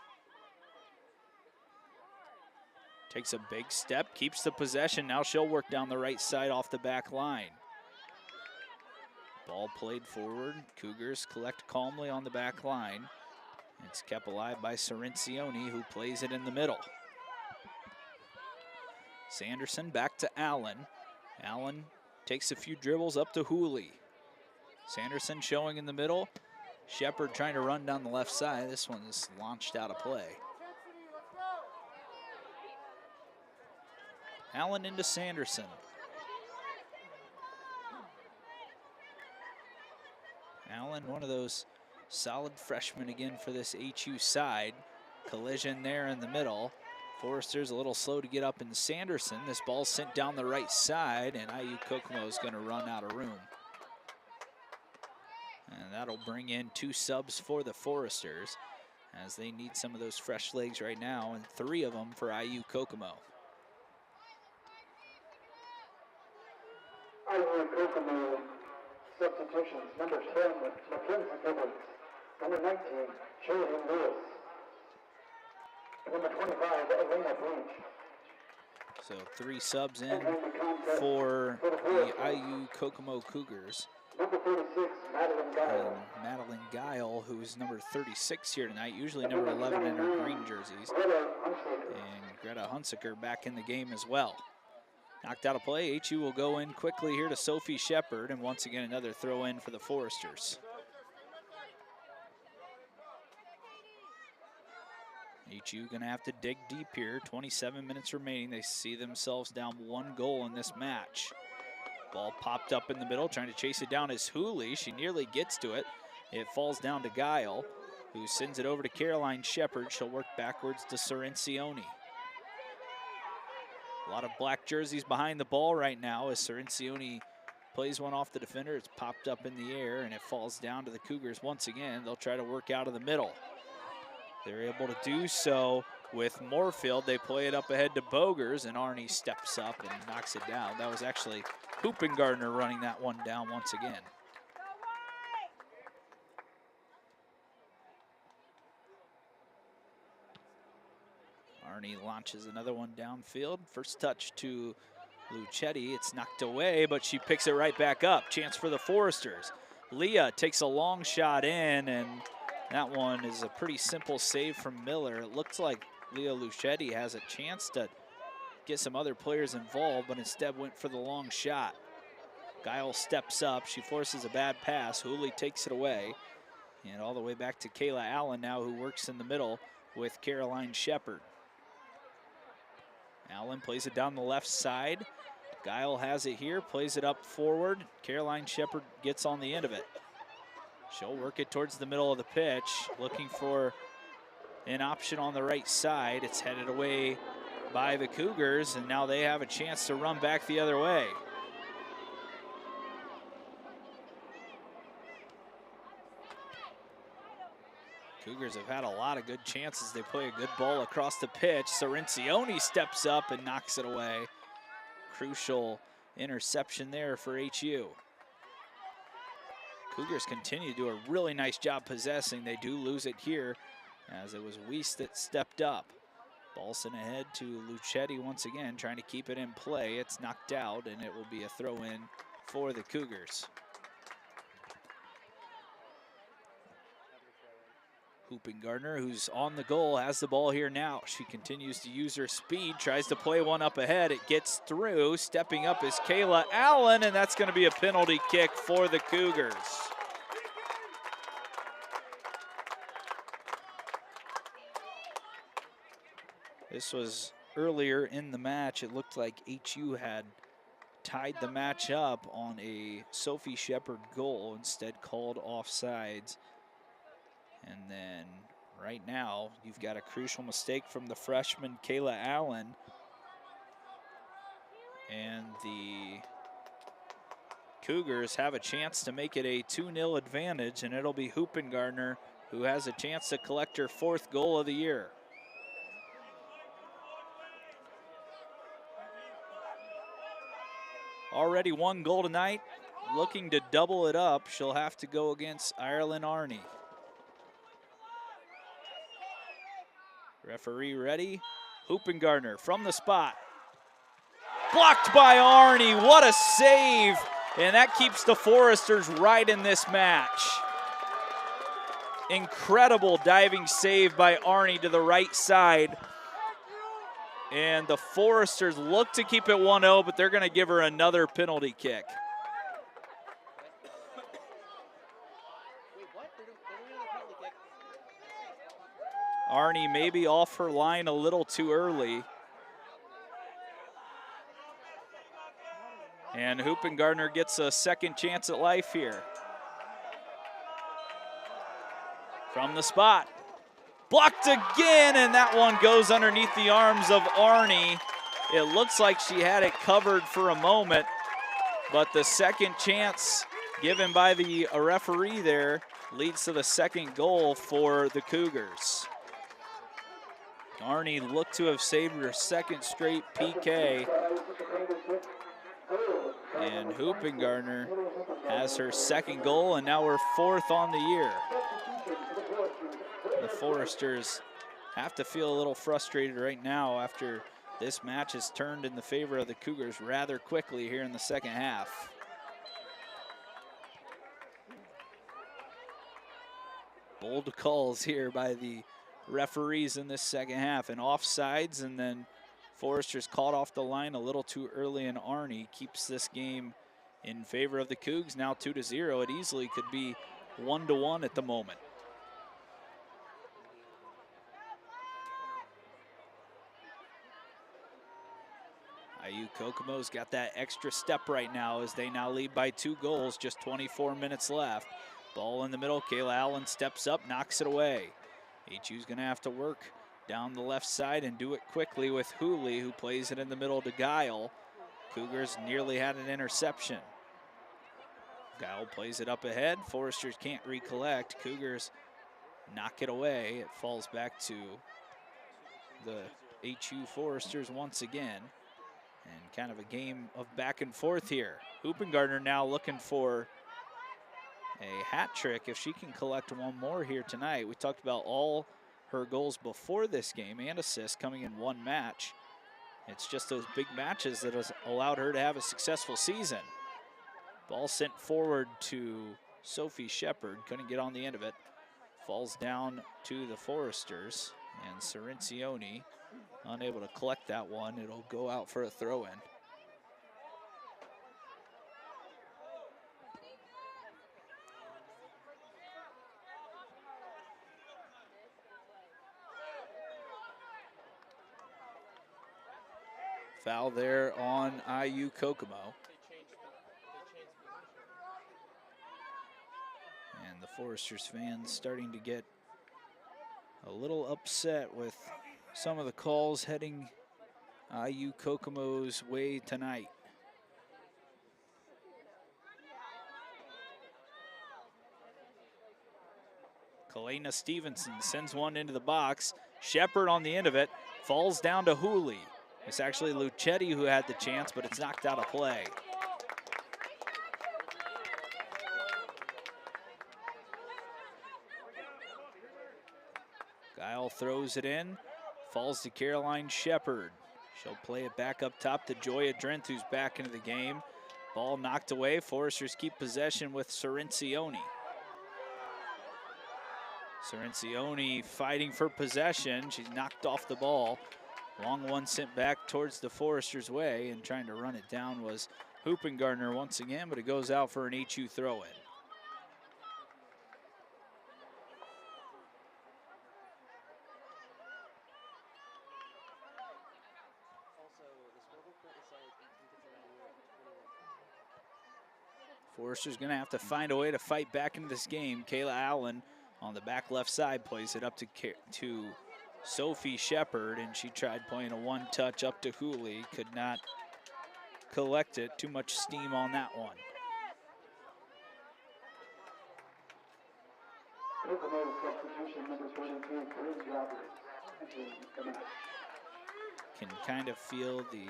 Takes a big step, keeps the possession. Now she'll work down the right side off the back line. Ball played forward. Cougars collect calmly on the back line. It's kept alive by Cerencioni, who plays it in the middle. Sanderson back to Allen. Allen takes a few dribbles up to Hooley. Sanderson showing in the middle. Shepard trying to run down the left side. This one is launched out of play. Allen into Sanderson. Allen, one of those solid freshmen again for this HU side. Collision there in the middle. Forrester's a little slow to get up in Sanderson. This ball's sent down the right side, and IU Kokomo is going to run out of room. And that'll bring in two subs for the Foresters, as they need some of those fresh legs right now, and 3 of them for IU Kokomo. IU Kokomo substitutions. Number 10, Mackenzie Gibbons. Number 19, Sheridan Lewis. Number 25, Elena Breach. So 3 subs in for the IU Kokomo Cougars. Number 36, Madeline Guile. And Madeline Guile, who's number 36 here tonight, usually number 11 in her green jerseys. And Greta Hunsaker back in the game as well. Knocked out of play. HU will go in quickly here to Sophie Shepard, and once again another throw in for the Foresters. HU gonna have to dig deep here. 27 minutes remaining. They see themselves down 1 goal in this match. Ball popped up in the middle, trying to chase it down is Hooley. She nearly gets to it. It falls down to Guile, who sends it over to Caroline Shepard. She'll work backwards to Sorincione. A lot of black jerseys behind the ball right now as Sorincione plays one off the defender. It's popped up in the air and it falls down to the Cougars once again. They'll try to work out of the middle. They're able to do so with Moorfield. They play it up ahead to Bogers, and Arnie steps up and knocks it down. That was actually Hoopengardner running that one down once again. Arnie launches another one downfield. First touch to Lucetti. It's knocked away, but she picks it right back up. Chance for the Foresters. Leah takes a long shot in, and that one is a pretty simple save from Miller. It looks like Leah Lucetti has a chance to get some other players involved, but instead went for the long shot. Guile steps up. She forces a bad pass. Hooley takes it away. And all the way back to Kayla Allen now, who works in the middle with Caroline Shepard. Allen plays it down the left side. Guile has it here, plays it up forward. Caroline Shepard gets on the end of it. She'll work it towards the middle of the pitch, looking for an option on the right side. It's headed away by the Cougars, and now they have a chance to run back the other way. Cougars have had a lot of good chances. They play a good ball across the pitch. Sorincione steps up and knocks it away. Crucial interception there for HU. Cougars continue to do a really nice job possessing. They do lose it here, as it was Weiss that stepped up. Ball sent ahead to Lucetti once again, trying to keep it in play. It's knocked out, and it will be a throw-in for the Cougars. Hoopengardner, who's on the goal, has the ball here now. She continues to use her speed, tries to play one up ahead. It gets through. Stepping up is Kayla Allen, and that's going to be a penalty kick for the Cougars. This was earlier in the match. It looked like HU had tied the match up on a Sophie Shepard goal, instead called offsides. And then right now, you've got a crucial mistake from the freshman Kayla Allen. And the Cougars have a chance to make it a 2-0 advantage, and it'll be Hoopengardner who has a chance to collect her 4th goal of the year. Already 1 goal tonight, looking to double it up. She'll have to go against Ireland Arnie. Referee ready. Hoopengardner from the spot. Blocked by Arnie. What a save. And that keeps the Foresters right in this match. Incredible diving save by Arnie to the right side. And the Foresters look to keep it 1-0, but they're going to give her another penalty kick. Arnie maybe off her line a little too early. And Hoopengardner gets a second chance at life here. From the spot. Blocked again, and that one goes underneath the arms of Arnie. It looks like she had it covered for a moment, but the second chance given by the referee there leads to the second goal for the Cougars. Arnie looked to have saved her second straight PK. And Hoopengardner has her second goal, and now we're 4th on the year. The Foresters have to feel a little frustrated right now after this match has turned in the favor of the Cougars rather quickly here in the second half. Bold calls here by the referees in this second half, and offsides, and then Foresters caught off the line a little too early, and Arnie keeps this game in favor of the Cougs, now 2-0. It easily could be 1-1 at the moment. IU Kokomo's got that extra step right now as they now lead by 2 goals, just 24 minutes left. Ball in the middle, Kayla Allen steps up, knocks it away. HU's gonna have to work down the left side and do it quickly with Hooley, who plays it in the middle to Guile. Cougars nearly had an interception. Guile plays it up ahead, Foresters can't recollect. Cougars knock it away. It falls back to the HU Foresters once again. And kind of a game of back and forth here. Hoopengardner now looking for a hat trick if she can collect one more here tonight. We talked about all her goals before this game and assists coming in one match. It's just those big matches that has allowed her to have a successful season. Ball sent forward to Sophie Shepard, couldn't get on the end of it. Falls down to the Foresters, and Cirencioni unable to collect that one. It'll go out for a throw-in. Foul there on IU Kokomo. And the Foresters fans starting to get a little upset with some of the calls heading IU Kokomo's way tonight. Kalena Stevenson sends one into the box. Shepard on the end of it, falls down to Hooley. It's actually Lucetti who had the chance, but it's knocked out of play. Guile throws it in, falls to Caroline Shepard. She'll play it back up top to Joya Drenth, who's back into the game. Ball knocked away. Foresters keep possession with Cirencioni. Cirencioni fighting for possession. She's knocked off the ball. Long one sent back towards the Foresters' way, and trying to run it down was Hoopengardner once again, but it goes out for an HU throw-in. Foresters gonna have to find a way to fight back into this game. Kayla Allen on the back left side plays it up to Sophie Shepard, and she tried playing a one-touch up to Hooley, could not collect it. Too much steam on that one. Can kind of feel the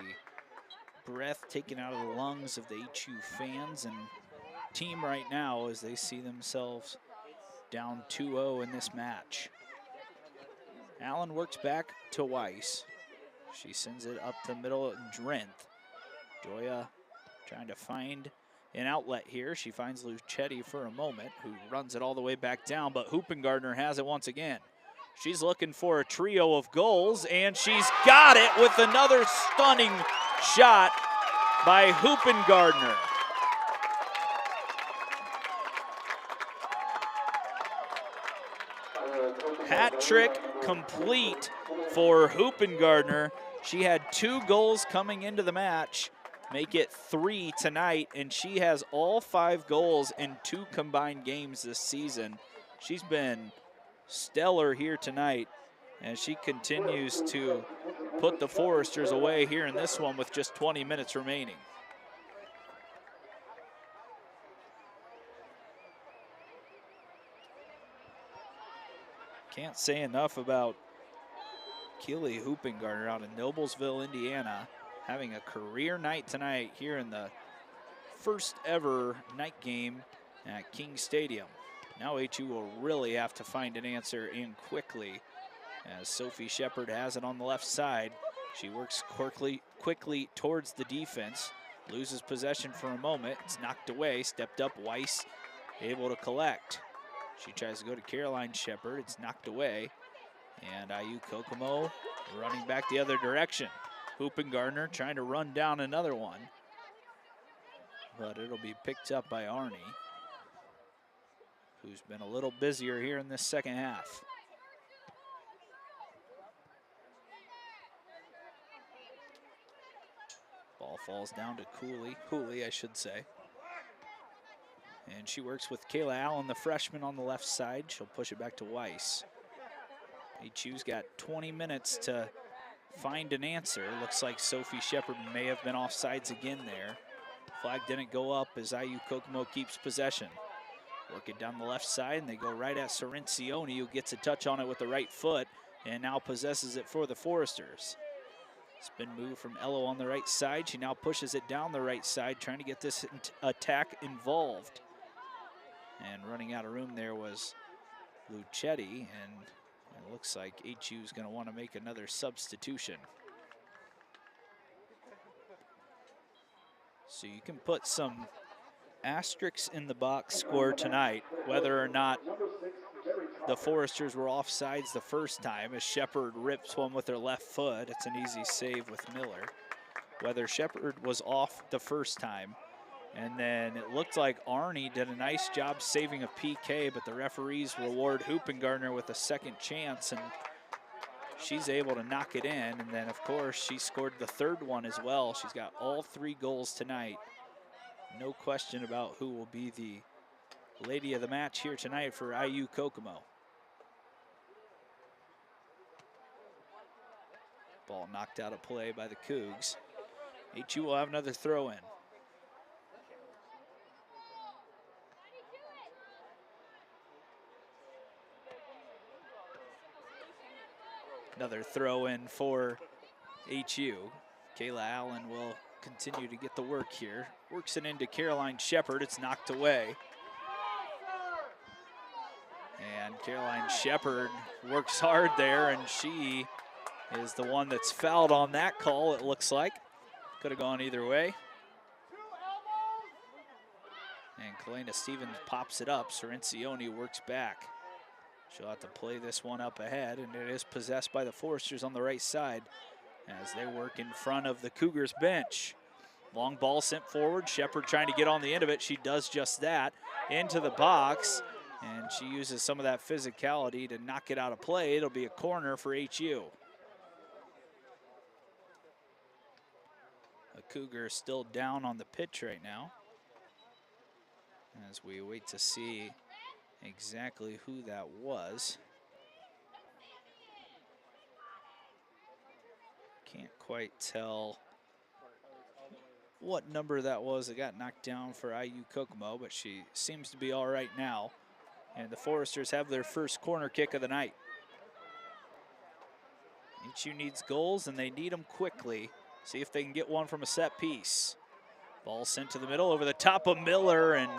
breath taken out of the lungs of the HU fans and team right now as they see themselves down 2-0 in this match. Allen works back to Weiss. She sends it up the middle of Drenth. Joya trying to find an outlet here. She finds Lucetti for a moment, who runs it all the way back down, but Hoopengardner has it once again. She's looking for a trio of goals, and she's got it with another stunning shot by Hoopengardner. Hat trick complete for Hoopengardner. She had 2 goals coming into the match, make it 3 tonight, and she has all 5 goals in 2 combined games this season. She's been stellar here tonight, and she continues to put the Foresters away here in this one with just 20 minutes remaining. Can't say enough about Keely Hoopengardner out of Noblesville, Indiana, having a career night tonight here in the first ever night game at King Stadium. Now HU will really have to find an answer in quickly, as Sophie Shepard has it on the left side. She works quickly towards the defense, loses possession for a moment. It's knocked away, stepped up Weiss, able to collect. She tries to go to Caroline Shepard. It's knocked away. And IU Kokomo running back the other direction. Hoopengardner trying to run down another one. But it'll be picked up by Arnie, who's been a little busier here in this second half. Ball falls down to Cooley, I should say. And she works with Kayla Allen, the freshman, on the left side. She'll push it back to Weiss. HU's got 20 minutes to find an answer. Looks like Sophie Shepard may have been offsides again there. Flag didn't go up as IU Kokomo keeps possession. Work it down the left side, and they go right at Cerencioni, who gets a touch on it with the right foot and now possesses it for the Foresters. Spin move from Ello on the right side. She now pushes it down the right side, trying to get this attack involved. And running out of room there was Lucetti, and it looks like HU's going to want to make another substitution. So you can put some asterisks in the box score tonight, whether or not the Foresters were offsides the first time, as Shepard rips one with her left foot. It's an easy save with Miller. Whether Shepard was off the first time, and then it looked like Arnie did a nice job saving a PK, but the referees reward Hoopengardner with a second chance, and she's able to knock it in. And then, of course, she scored the third one as well. She's got all 3 goals tonight. No question about who will be the lady of the match here tonight for IU Kokomo. Ball knocked out of play by the Cougs. HU will have another throw in. Another throw in for HU. Kayla Allen will continue to get the work here. Works it into Caroline Shepard. It's knocked away. And Caroline Shepard works hard there, and she is the one that's fouled on that call, it looks like. Could have gone either way. And Kalena Stevens pops it up. Cerencioni works back. She'll have to play this one up ahead, and it is possessed by the Foresters on the right side as they work in front of the Cougars bench. Long ball sent forward. Shepard trying to get on the end of it. She does just that. Into the box, and she uses some of that physicality to knock it out of play. It'll be a corner for HU. The Cougars still down on the pitch right now as we wait to see exactly who that was. Can't quite tell what number that was that got knocked down for IU Kokomo, but she seems to be all right now. And the Foresters have their first corner kick of the night. HU needs goals, and they need them quickly. See if they can get one from a set piece. Ball sent to the middle over the top of Miller, and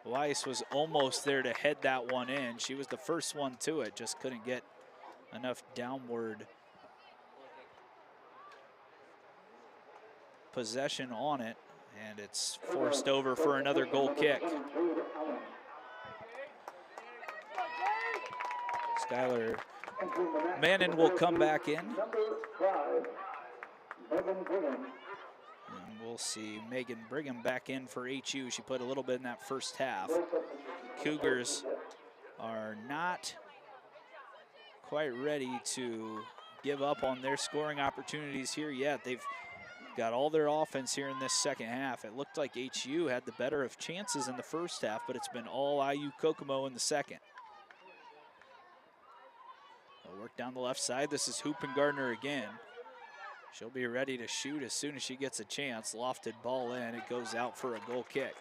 Weiss was almost there to head that one in. She was the first one to it, just couldn't get enough downward possession on it, and it's forced over for another goal kick. Skylar Mannon will come back in. And we'll see Megan Brigham back in for HU. She put a little bit in that first half. Cougars are not quite ready to give up on their scoring opportunities here yet. They've got all their offense here in this second half. It looked like HU had the better of chances in the first half, but it's been all IU Kokomo in the second. They'll work down the left side. This is Hoopengardner again. She'll be ready to shoot as soon as she gets a chance. Lofted ball in. It goes out for a goal kick.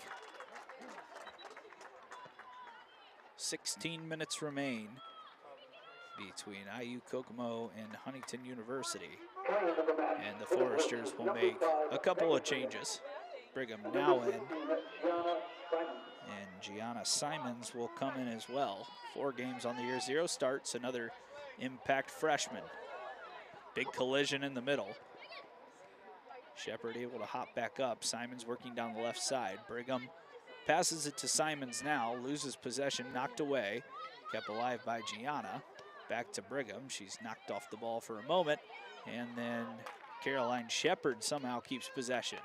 16 minutes remain between IU Kokomo and Huntington University. And the Foresters will make a couple of changes. Brigham now in. And Gianna Simons will come in as well. 4 games on the year. 0 starts. Another impact freshman. Big collision in the middle. Shepard able to hop back up. Simons working down the left side. Brigham Passes it to Simons now, loses possession, knocked away. Kept alive by Gianna. Back to Brigham. She's knocked off the ball for a moment. And then Caroline Shepard somehow keeps possession.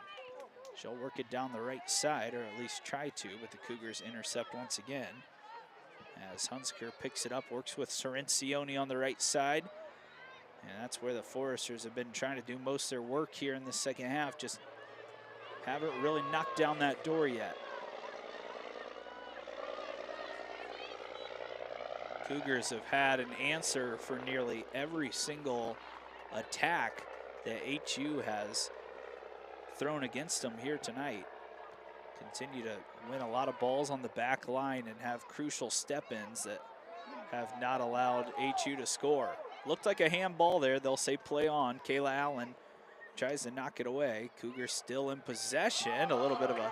She'll work it down the right side, or at least try to, but the Cougars intercept once again. As Hunsker picks it up, works with Cerencioni on the right side. And that's where the Foresters have been trying to do most of their work here in the second half. Just haven't really knocked down that door yet. Cougars have had an answer for nearly every single attack that HU has thrown against them here tonight. Continue to win a lot of balls on the back line and have crucial step-ins that have not allowed HU to score. Looked like a handball there. They'll say play on. Kayla Allen tries to knock it away. Cougars still in possession. A little bit of a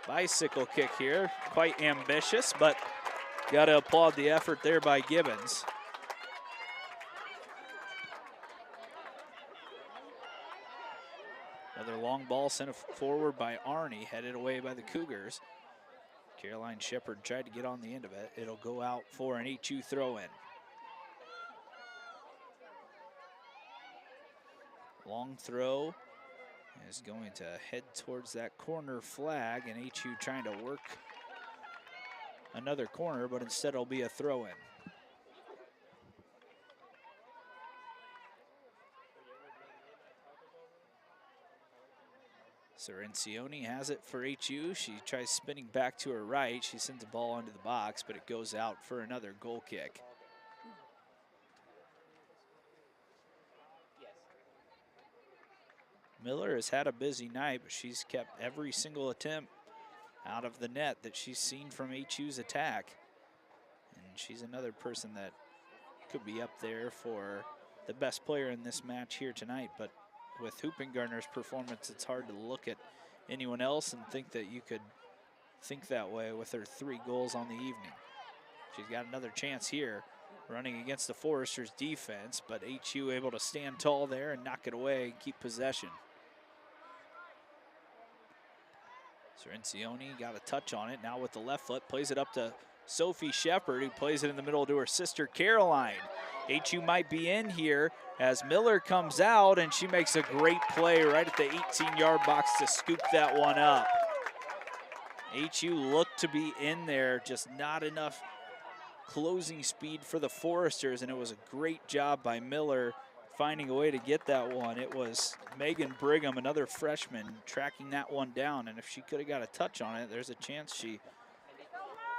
bicycle kick here. Quite ambitious, but got to applaud the effort there by Gibbons. Another long ball sent forward by Arnie, headed away by the Cougars. Caroline Shepard tried to get on the end of it. It'll go out for an HU throw-in. Long throw is going to head towards that corner flag, and HU trying to work another corner, but instead it'll be a throw-in. Cerencioni has it for HU. She tries spinning back to her right. She sends the ball into the box, but it goes out for another goal kick. Miller has had a busy night, but she's kept every single attempt out of the net that she's seen from HU's attack. And she's another person that could be up there for the best player in this match here tonight. But with Hoopengardner's performance, it's hard to look at anyone else and think that you could think that way with her 3 goals on the evening. She's got another chance here running against the Foresters defense, but HU able to stand tall there and knock it away and keep possession. Cerencioni got a touch on it now with the left foot, plays it up to Sophie Shepard, who plays it in the middle to her sister Caroline. HU might be in here as Miller comes out, and she makes a great play right at the 18-yard box to scoop that one up. HU looked to be in there, just not enough closing speed for the Foresters, and it was a great job by Miller finding a way to get that one. It was Megan Brigham, another freshman, tracking that one down, and if she could have got a touch on it, there's a chance she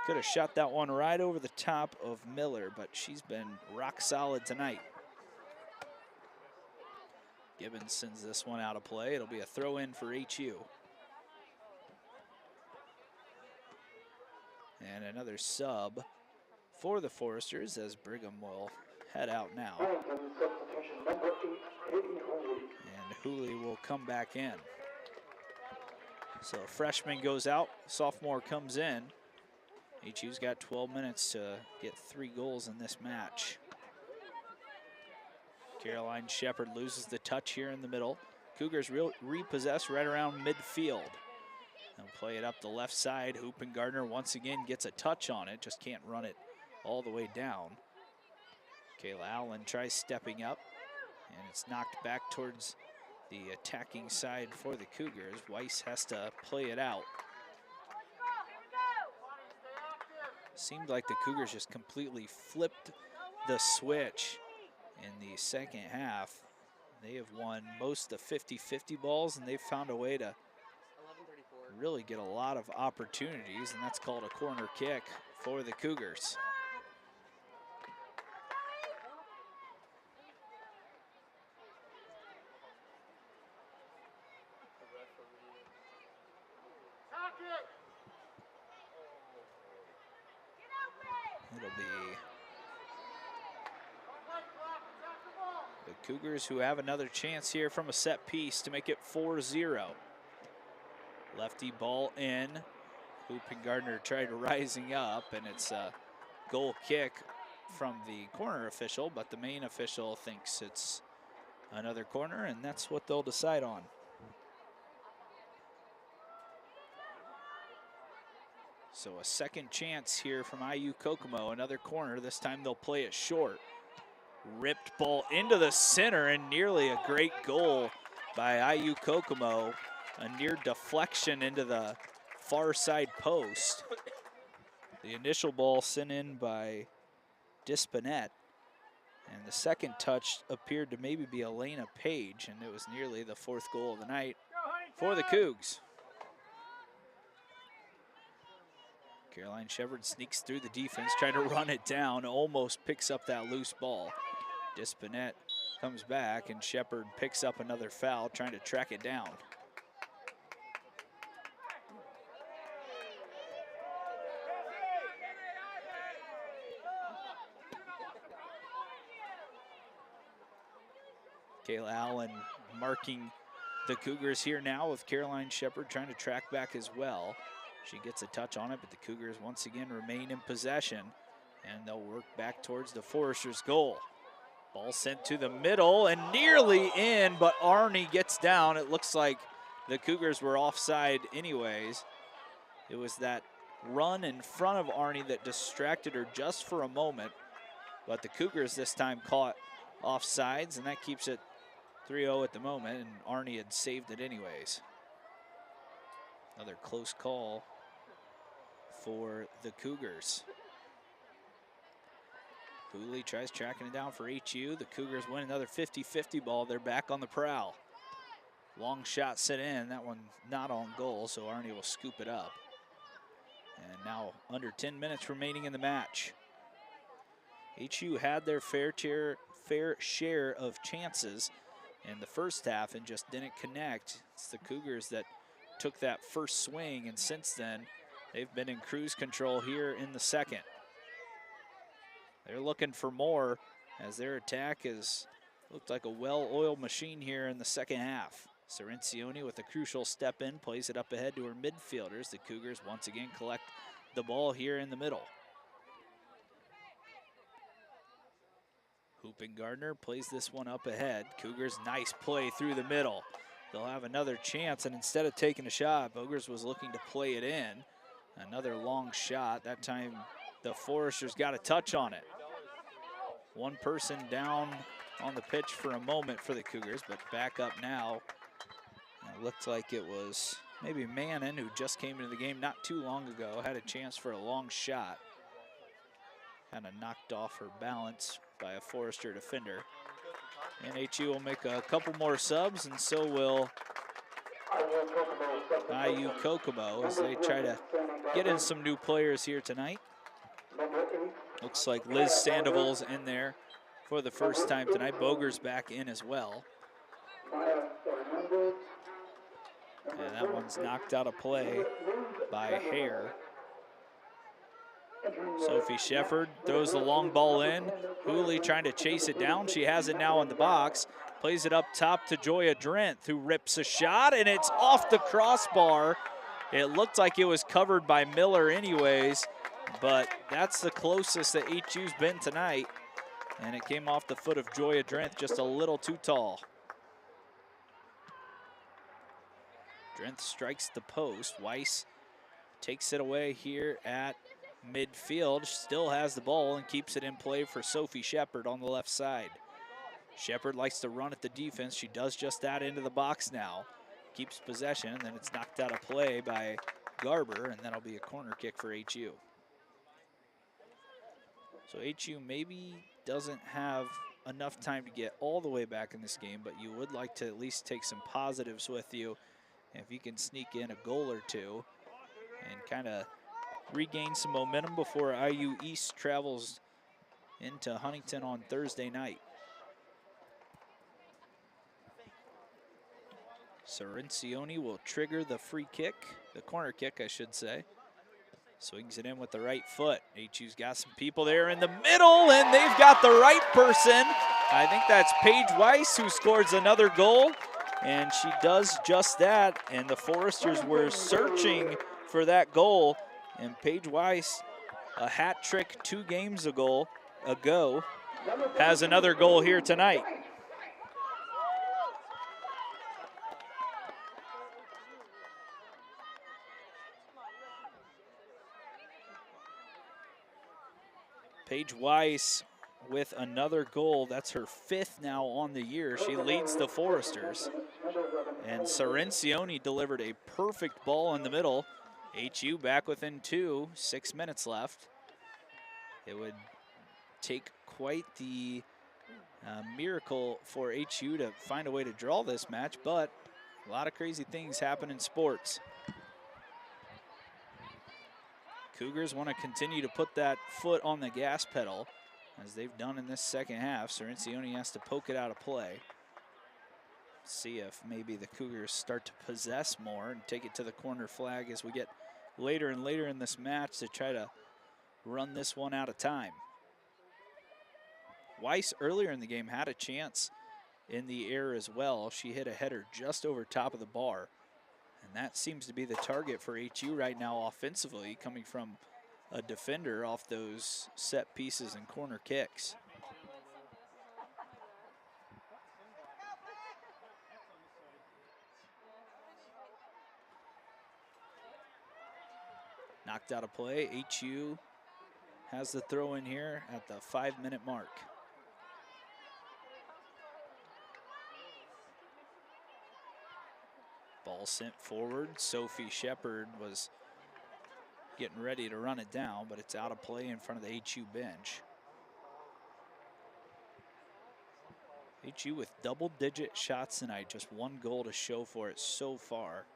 could have shot that one right over the top of Miller, but she's been rock solid tonight. Gibbons sends this one out of play. It'll be a throw in for HU. And another sub for the Foresters as Brigham will head out now. And Hooley will come back in. So a freshman goes out, sophomore comes in. HU's got 12 minutes to get 3 goals in this match. Caroline Shepard loses the touch here in the middle. Cougars repossess right around midfield. They'll play it up the left side. Hoopengardner once again gets a touch on it, just can't run it all the way down. Kayla Allen tries stepping up, and it's knocked back towards the attacking side for the Cougars. Weiss has to play it out. Seemed like the Cougars just completely flipped the switch in the second half. They have won most of the 50-50 balls, and they've found a way to really get a lot of opportunities, and that's called a corner kick for the Cougars. It'll be the Cougars who have another chance here from a set piece to make it 4-0. Lefty ball in. Hoopengardner tried rising up, and it's a goal kick from the corner official, but the main official thinks it's another corner, and that's what they'll decide on. So a second chance here from IU Kokomo. Another corner. This time they'll play it short. Ripped ball into the center and nearly a great goal by IU Kokomo. A near deflection into the far side post. The initial ball sent in by Dispinette. And the second touch appeared to maybe be Elena Page, and it was nearly the fourth goal of the night for the Cougs. Caroline Shepard sneaks through the defense, trying to run it down, almost picks up that loose ball. Dispinette comes back, and Shepard picks up another foul, trying to track it down. Kayla Allen marking the Cougars here now with Caroline Shepard trying to track back as well. She gets a touch on it, but the Cougars once again remain in possession, and they'll work back towards the Foresters' goal. Ball sent to the middle and nearly in, but Arnie gets down. It looks like the Cougars were offside anyways. It was that run in front of Arnie that distracted her just for a moment, but the Cougars this time caught offsides, and that keeps it 3-0 at the moment, and Arnie had saved it anyways. Another close call for the Cougars. Hooley tries tracking it down for HU. The Cougars win another 50-50 ball. They're back on the prowl. Long shot sent in. That one not on goal, so Arnie will scoop it up. And now under 10 minutes remaining in the match. HU had their fair share of chances in the first half and just didn't connect. It's the Cougars that took that first swing, and since then they've been in cruise control here in the second. They're looking for more as their attack has looked like a well-oiled machine here in the second half. Cerencioni with a crucial step in, plays it up ahead to her midfielders. The Cougars once again collect the ball here in the middle. Hoopin Gardner plays this one up ahead. Cougars nice play through the middle. They'll have another chance, and instead of taking a shot, Bogers was looking to play it in. Another long shot. That time the Foresters got a touch on it. One person down on the pitch for a moment for the Cougars, but back up now. It looked like it was maybe Mannon, who just came into the game not too long ago, had a chance for a long shot. Kind of knocked off her balance by a Forester defender. And HU will make a couple more subs, and so will IU Kokomo as they try to get in some new players here tonight. Looks like Liz Sandoval's in there for the first time tonight. Boger's back in as well. And that one's knocked out of play by Hare. Sophie Shepard throws the long ball in. Hooley trying to chase it down. She has it now in the box. Plays it up top to Joya Drenth, who rips a shot, and it's off the crossbar. It looked like it was covered by Miller anyways, but that's the closest that HU's been tonight. And it came off the foot of Joya Drenth, just a little too tall. Drenth strikes the post. Weiss takes it away here at midfield, still has the ball and keeps it in play for Sophie Shepard on the left side. Shepard likes to run at the defense. She does just that into the box now. Keeps possession, and then it's knocked out of play by Garber, and that'll be a corner kick for HU. So HU maybe doesn't have enough time to get all the way back in this game, but you would like to at least take some positives with you if you can sneak in a goal or two and kind of regain some momentum before IU East travels into Huntington on Thursday night. Cerencioni will trigger the free kick, the corner kick, I should say. Swings it in with the right foot. HU's got some people there in the middle, and they've got the right person. I think that's Paige Weiss, who scores another goal, and she does just that. And the Foresters were searching for that goal, and Paige Weiss, a hat trick 2 games ago, has another goal here tonight. Paige Weiss with another goal. That's her 5th now on the year. She leads the Foresters. And Cirencioni delivered a perfect ball in the middle. HU back within 2, 6 minutes left. It would take quite the miracle for HU to find a way to draw this match, but a lot of crazy things happen in sports. Cougars want to continue to put that foot on the gas pedal, as they've done in this second half. Cirencioni has to poke it out of play. See if maybe the Cougars start to possess more and take it to the corner flag as we get later and later in this match to try to run this one out of time. Weiss earlier in the game had a chance in the air as well. She hit a header just over top of the bar. And that seems to be the target for HU right now offensively, coming from a defender off those set pieces and corner kicks. Knocked out of play. HU has the throw in here at the 5-minute mark. Ball sent forward. Sophie Shepard was getting ready to run it down, but it's out of play in front of the HU bench. HU with double-digit shots tonight, just 1 goal to show for it so far.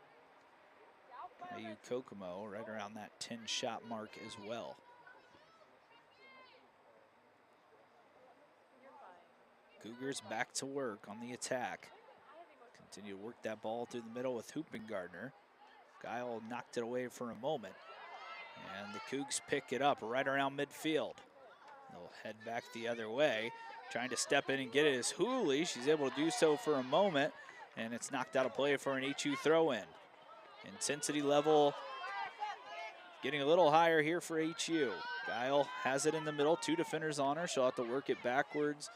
IU Kokomo right around that 10-shot mark as well. Cougars back to work on the attack. Continue to work that ball through the middle with Hoopengardner. Guile knocked it away for a moment. And the Cougs pick it up right around midfield. They'll head back the other way. Trying to step in and get it is Hooley. She's able to do so for a moment. And it's knocked out of play for an HU throw-in. Intensity level getting a little higher here for HU. Guile has it in the middle. 2 defenders on her. She'll have to work it backwards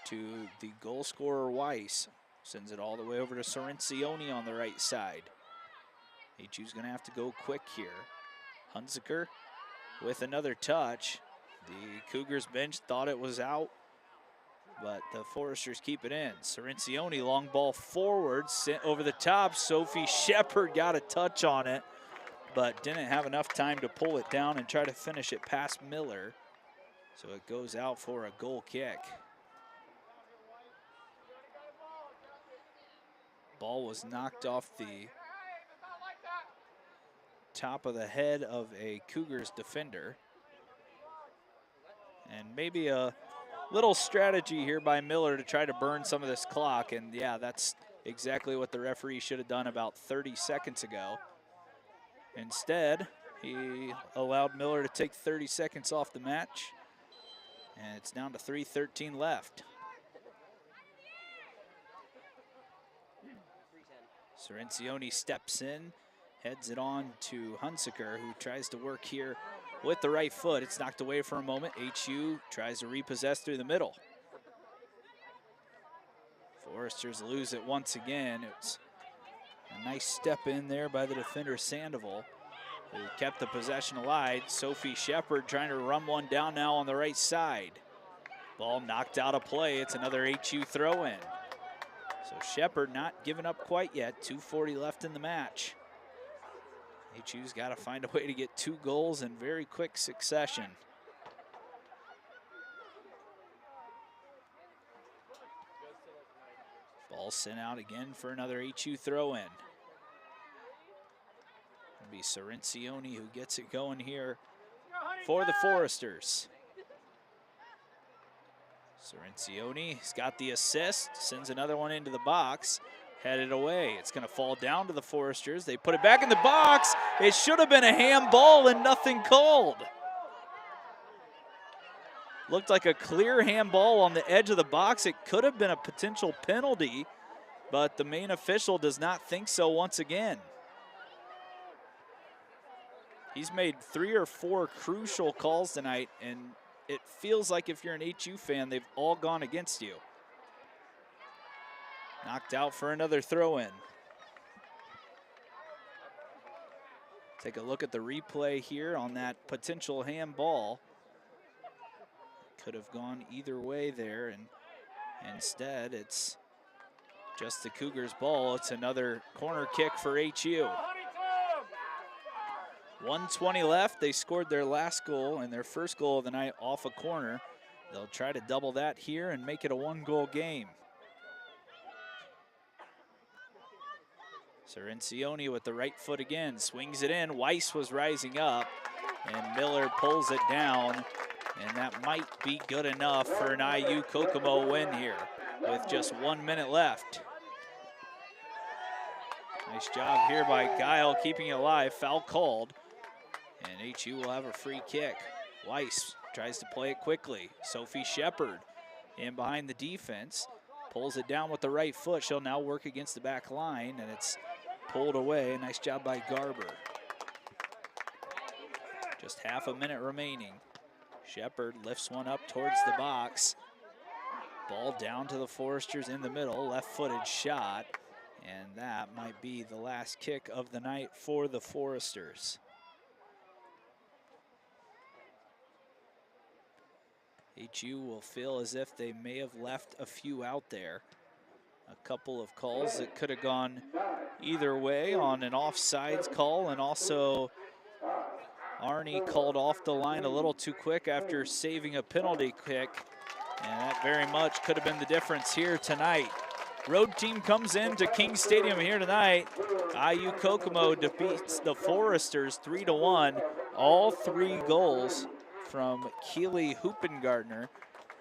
to the goal scorer Weiss. Sends it all the way over to Cirencioni on the right side. HU's gonna have to go quick here. Hunziker with another touch. The Cougars bench thought it was out, but the Foresters keep it in. Cirencioni, long ball forward, sent over the top. Sophie Shepard got a touch on it, but didn't have enough time to pull it down and try to finish it past Miller. So it goes out for a goal kick. Ball was knocked off the top of the head of a Cougars defender. And maybe a little strategy here by Miller to try to burn some of this clock. And yeah, that's exactly what the referee should have done about 30 seconds ago. Instead, he allowed Miller to take 30 seconds off the match. And it's down to 3:13 left. Cirencioni steps in, heads it on to Hunziker, who tries to work here with the right foot. It's knocked away for a moment. HU tries to repossess through the middle. Foresters lose it once again. It's a nice step in there by the defender Sandoval, who kept the possession alive. Sophie Shepard trying to run one down now on the right side. Ball knocked out of play. It's another HU throw-in. So Shepard not giving up quite yet. 2:40 left in the match. HU's got to find a way to get 2 goals in very quick succession. Ball sent out again for another HU throw-in. It'll be Cirencioni who gets it going here for the Foresters. Cirencioni, he's got the assist, sends another one into the box, headed away. It's gonna fall down to the Foresters. They put it back in the box. It should have been a handball and nothing called. Looked like a clear handball on the edge of the box. It could have been a potential penalty, but the main official does not think so once again. He's made 3 or 4 crucial calls tonight, and it feels like if you're an HU fan, they've all gone against you. Knocked out for another throw-in. Take a look at the replay here on that potential handball. Could have gone either way there, and instead it's just the Cougars' ball. It's another corner kick for HU. 1:20 left. They scored their last goal and their first goal of the night off a corner. They'll try to double that here and make it a 1-goal game. Cerencioni with the right foot again, swings it in. Weiss was rising up, and Miller pulls it down, and that might be good enough for an IU Kokomo win here with just 1 minute left. Nice job here by Guile keeping it alive. Foul called, and HU will have a free kick. Weiss tries to play it quickly. Sophie Shepard in behind the defense, pulls it down with the right foot. She'll now work against the back line, and it's pulled away. Nice job by Garber. Just half a minute remaining. Shepard lifts one up towards the box. Ball down to the Foresters in the middle, left-footed shot, and that might be the last kick of the night for the Foresters. HU will feel as if they may have left a few out there. A couple of calls that could have gone either way on an offsides call, and also Arnie called off the line a little too quick after saving a penalty kick, and that very much could have been the difference here tonight. Road team comes into King Stadium here tonight. IU Kokomo defeats the Foresters 3-1. All 3 goals from Keely Hoopengardner.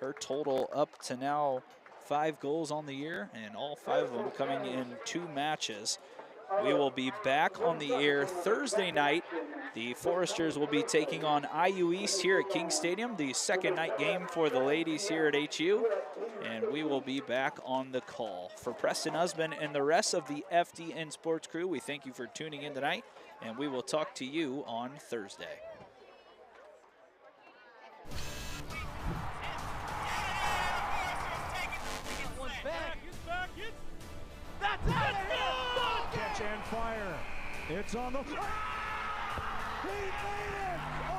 Her total up to now 5 goals on the year, and all 5 of them coming in 2 matches. We will be back on the air Thursday night. The Foresters will be taking on IU East here at King Stadium, the second night game for the ladies here at HU, and we will be back on the call. For Preston Husband and the rest of the FDN Sports crew, we thank you for tuning in tonight, and we will talk to you on Thursday. That's it! Catch and fire. It's on the... He made it!